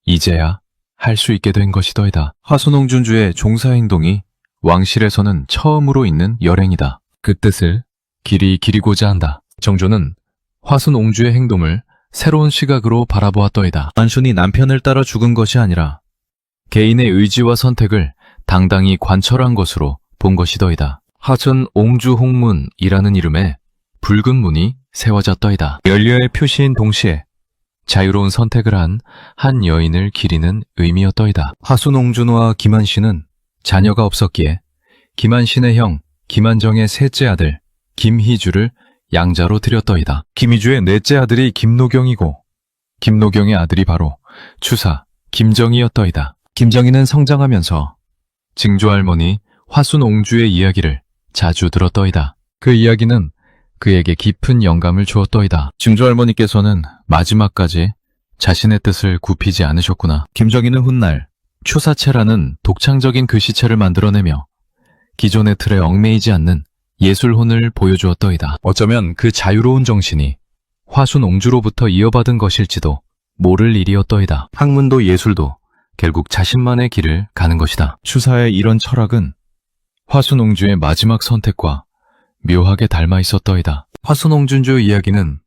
이제야 할 수 있게 된 것이더이다. 화순옹준주의 종사행동이 왕실에서는 처음으로 있는 열행이다. 그 뜻을 길이 기리고자 한다. 정조는 화순옹주의 행동을 새로운 시각으로 바라보았더이다. 단순히 남편을 따라 죽은 것이 아니라 개인의 의지와 선택을 당당히 관철한 것으로 본 것이더이다. 하천 옹주홍문이라는 이름의 붉은 문이 세워졌더이다. 연려의 표시인 동시에 자유로운 선택을 한 한 여인을 기리는 의미였더이다. 화순옹준과 김한신은 자녀가 없었기에 김한신의 형 김한정의 셋째 아들 김희주를 양자로 들였더이다. 김희주의 넷째 아들이 김노경이고 김노경의 아들이 바로 추사 김정희였더이다. 김정희는 성장하면서 증조할머니 화순옹주의 이야기를 자주 들었더이다. 그 이야기는 그에게 깊은 영감을 주었더이다. 증조할머니께서는 마지막까지 자신의 뜻을 굽히지 않으셨구나. 김정희는 훗날 추사체라는 독창적인 글씨체를 만들어내며 기존의 틀에 얽매이지 않는 예술혼을 보여주었더이다. 어쩌면 그 자유로운 정신이 화순옹주로부터 이어받은 것일지도 모를 일이었더이다. 학문도 예술도 결국 자신만의 길을 가는 것이다. 추사의 이런 철학은 화순옹주의 마지막 선택과 묘하게 닮아 있었더이다. 화순옹준주 이야기는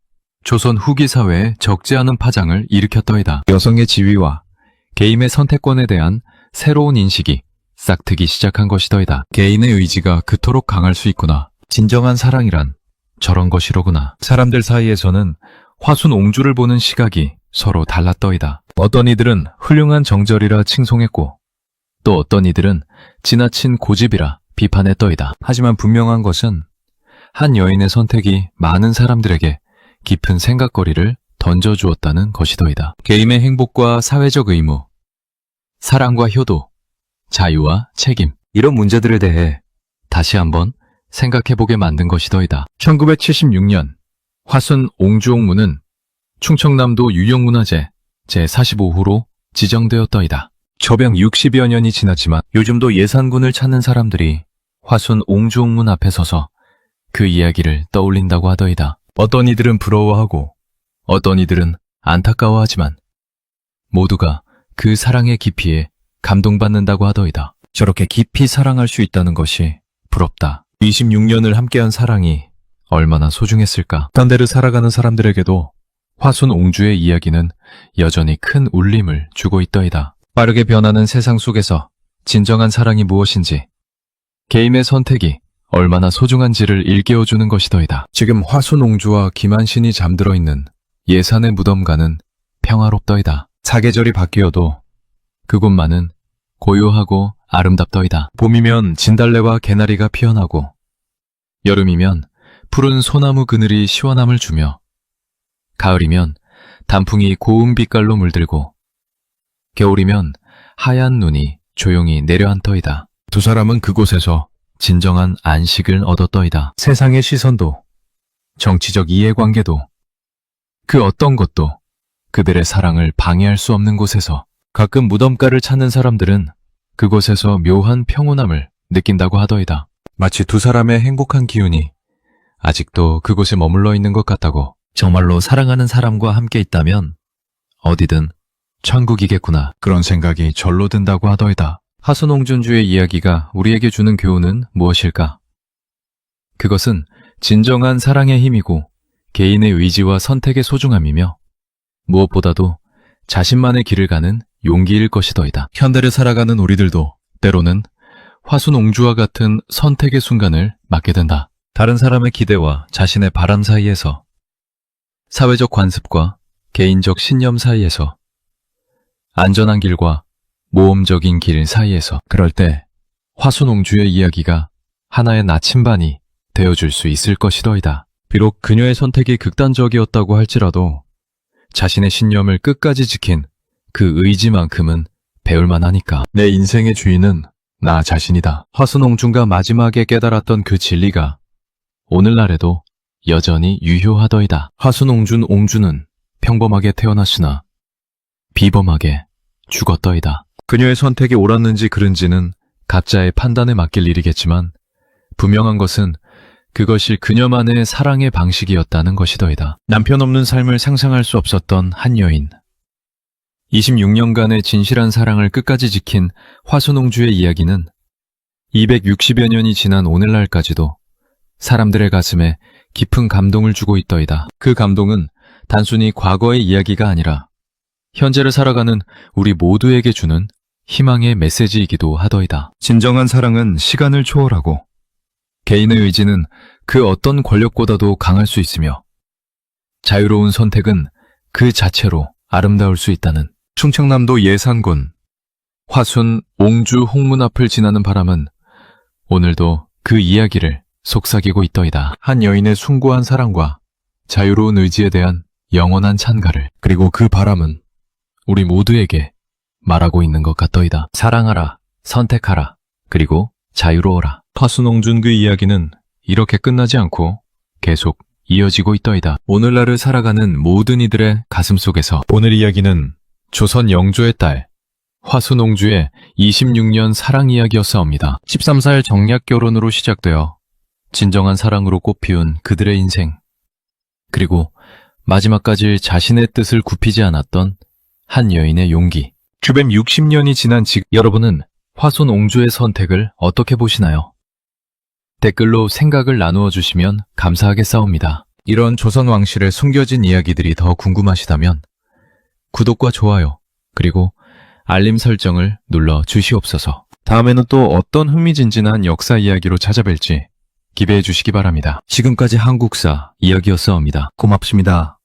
조선 후기 사회에 적지 않은 파장을 일으켰더이다. 여성의 지위와 개인의 선택권에 대한 새로운 인식이 싹트기 시작한 것이더이다. 개인의 의지가 그토록 강할 수 있구나. 진정한 사랑이란 저런 것이로구나. 사람들 사이에서는 화순옹주를 보는 시각이 서로 달랐더이다. 어떤 이들은 훌륭한 정절이라 칭송했고 또 어떤 이들은 지나친 고집이라 비판했더이다. 하지만 분명한 것은 한 여인의 선택이 많은 사람들에게 깊은 생각거리를 던져주었다는 것이더이다. 개인의 행복과 사회적 의무, 사랑과 효도, 자유와 책임, 이런 문제들에 대해 다시 한번 생각해보게 만든 것이더이다. 1976년 화순 옹주홍문은 충청남도 유형문화재 제45호로 지정되었더이다. 저병 60여 년이 지났지만 요즘도 예산군을 찾는 사람들이 화순 옹주옥문 앞에 서서 그 이야기를 떠올린다고 하더이다. 어떤 이들은 부러워하고 어떤 이들은 안타까워하지만 모두가 그 사랑의 깊이에 감동받는다고 하더이다. 저렇게 깊이 사랑할 수 있다는 것이 부럽다. 26년을 함께한 사랑이 얼마나 소중했을까. 딴 데를 살아가는 사람들에게도 화순 옹주의 이야기는 여전히 큰 울림을 주고 있더이다. 빠르게 변하는 세상 속에서 진정한 사랑이 무엇인지, 개인의 선택이 얼마나 소중한지를 일깨워주는 것이더이다. 지금 화순 옹주와 김한신이 잠들어 있는 예산의 무덤가는 평화롭더이다. 사계절이 바뀌어도 그곳만은 고요하고 아름답더이다. 봄이면 진달래와 개나리가 피어나고 여름이면 푸른 소나무 그늘이 시원함을 주며 가을이면 단풍이 고운 빛깔로 물들고 겨울이면 하얀 눈이 조용히 내려앉더이다. 두 사람은 그곳에서 진정한 안식을 얻었더이다. 세상의 시선도 정치적 이해관계도 그 어떤 것도 그들의 사랑을 방해할 수 없는 곳에서 가끔 무덤가를 찾는 사람들은 그곳에서 묘한 평온함을 느낀다고 하더이다. 마치 두 사람의 행복한 기운이 아직도 그곳에 머물러 있는 것 같다고. 정말로 사랑하는 사람과 함께 있다면 어디든 천국이겠구나. 그런 생각이 절로 든다고 하더이다. 화순옹준주의 이야기가 우리에게 주는 교훈은 무엇일까? 그것은 진정한 사랑의 힘이고 개인의 의지와 선택의 소중함이며 무엇보다도 자신만의 길을 가는 용기일 것이더이다. 현대를 살아가는 우리들도 때로는 화순옹주와 같은 선택의 순간을 맞게 된다. 다른 사람의 기대와 자신의 바람 사이에서, 사회적 관습과 개인적 신념 사이에서, 안전한 길과 모험적인 길 사이에서, 그럴 때 화순옹주의 이야기가 하나의 나침반이 되어줄 수 있을 것이더이다. 비록 그녀의 선택이 극단적이었다고 할지라도 자신의 신념을 끝까지 지킨 그 의지만큼은 배울만 하니까. 내 인생의 주인은 나 자신이다. 화순옹주가 마지막에 깨달았던 그 진리가 오늘날에도 여전히 유효하더이다. 화순옹준 옹주는 평범하게 태어났으나 비범하게 죽었더이다. 그녀의 선택이 옳았는지 그른지는 각자의 판단에 맡길 일이겠지만 분명한 것은 그것이 그녀만의 사랑의 방식이었다는 것이더이다. 남편 없는 삶을 상상할 수 없었던 한 여인. 26년간의 진실한 사랑을 끝까지 지킨 화순옹주의 이야기는 260여 년이 지난 오늘날까지도 사람들의 가슴에 깊은 감동을 주고 있더이다. 그 감동은 단순히 과거의 이야기가 아니라 현재를 살아가는 우리 모두에게 주는 희망의 메시지이기도 하더이다. 진정한 사랑은 시간을 초월하고 개인의 의지는 그 어떤 권력보다도 강할 수 있으며 자유로운 선택은 그 자체로 아름다울 수 있다는. 충청남도 예산군 화순 옹주 홍문 앞을 지나는 바람은 오늘도 그 이야기를 속삭이고 있더이다. 한 여인의 숭고한 사랑과 자유로운 의지에 대한 영원한 찬가를, 그리고 그 바람은 우리 모두에게 말하고 있는 것 같더이다. 사랑하라, 선택하라, 그리고 자유로워라. 화순옹준 그 이야기는 이렇게 끝나지 않고 계속 이어지고 있더이다. 오늘날을 살아가는 모든 이들의 가슴 속에서 오늘 이야기는 조선 영조의 딸 화순옹주의 26년 사랑 이야기였사옵니다. 13살 정략 결혼으로 시작되어 진정한 사랑으로 꽃피운 그들의 인생, 그리고 마지막까지 자신의 뜻을 굽히지 않았던 한 여인의 용기. 주변 60년이 지난 지금 여러분은 화순옹주의 선택을 어떻게 보시나요? 댓글로 생각을 나누어 주시면 감사하겠사옵니다. 이런 조선 왕실의 숨겨진 이야기들이 더 궁금하시다면 구독과 좋아요, 그리고 알림 설정을 눌러 주시옵소서. 다음에는 또 어떤 흥미진진한 역사 이야기로 찾아뵐지 기대해 주시기 바랍니다. 지금까지 한국사 이야기였사옵니다. 고맙습니다.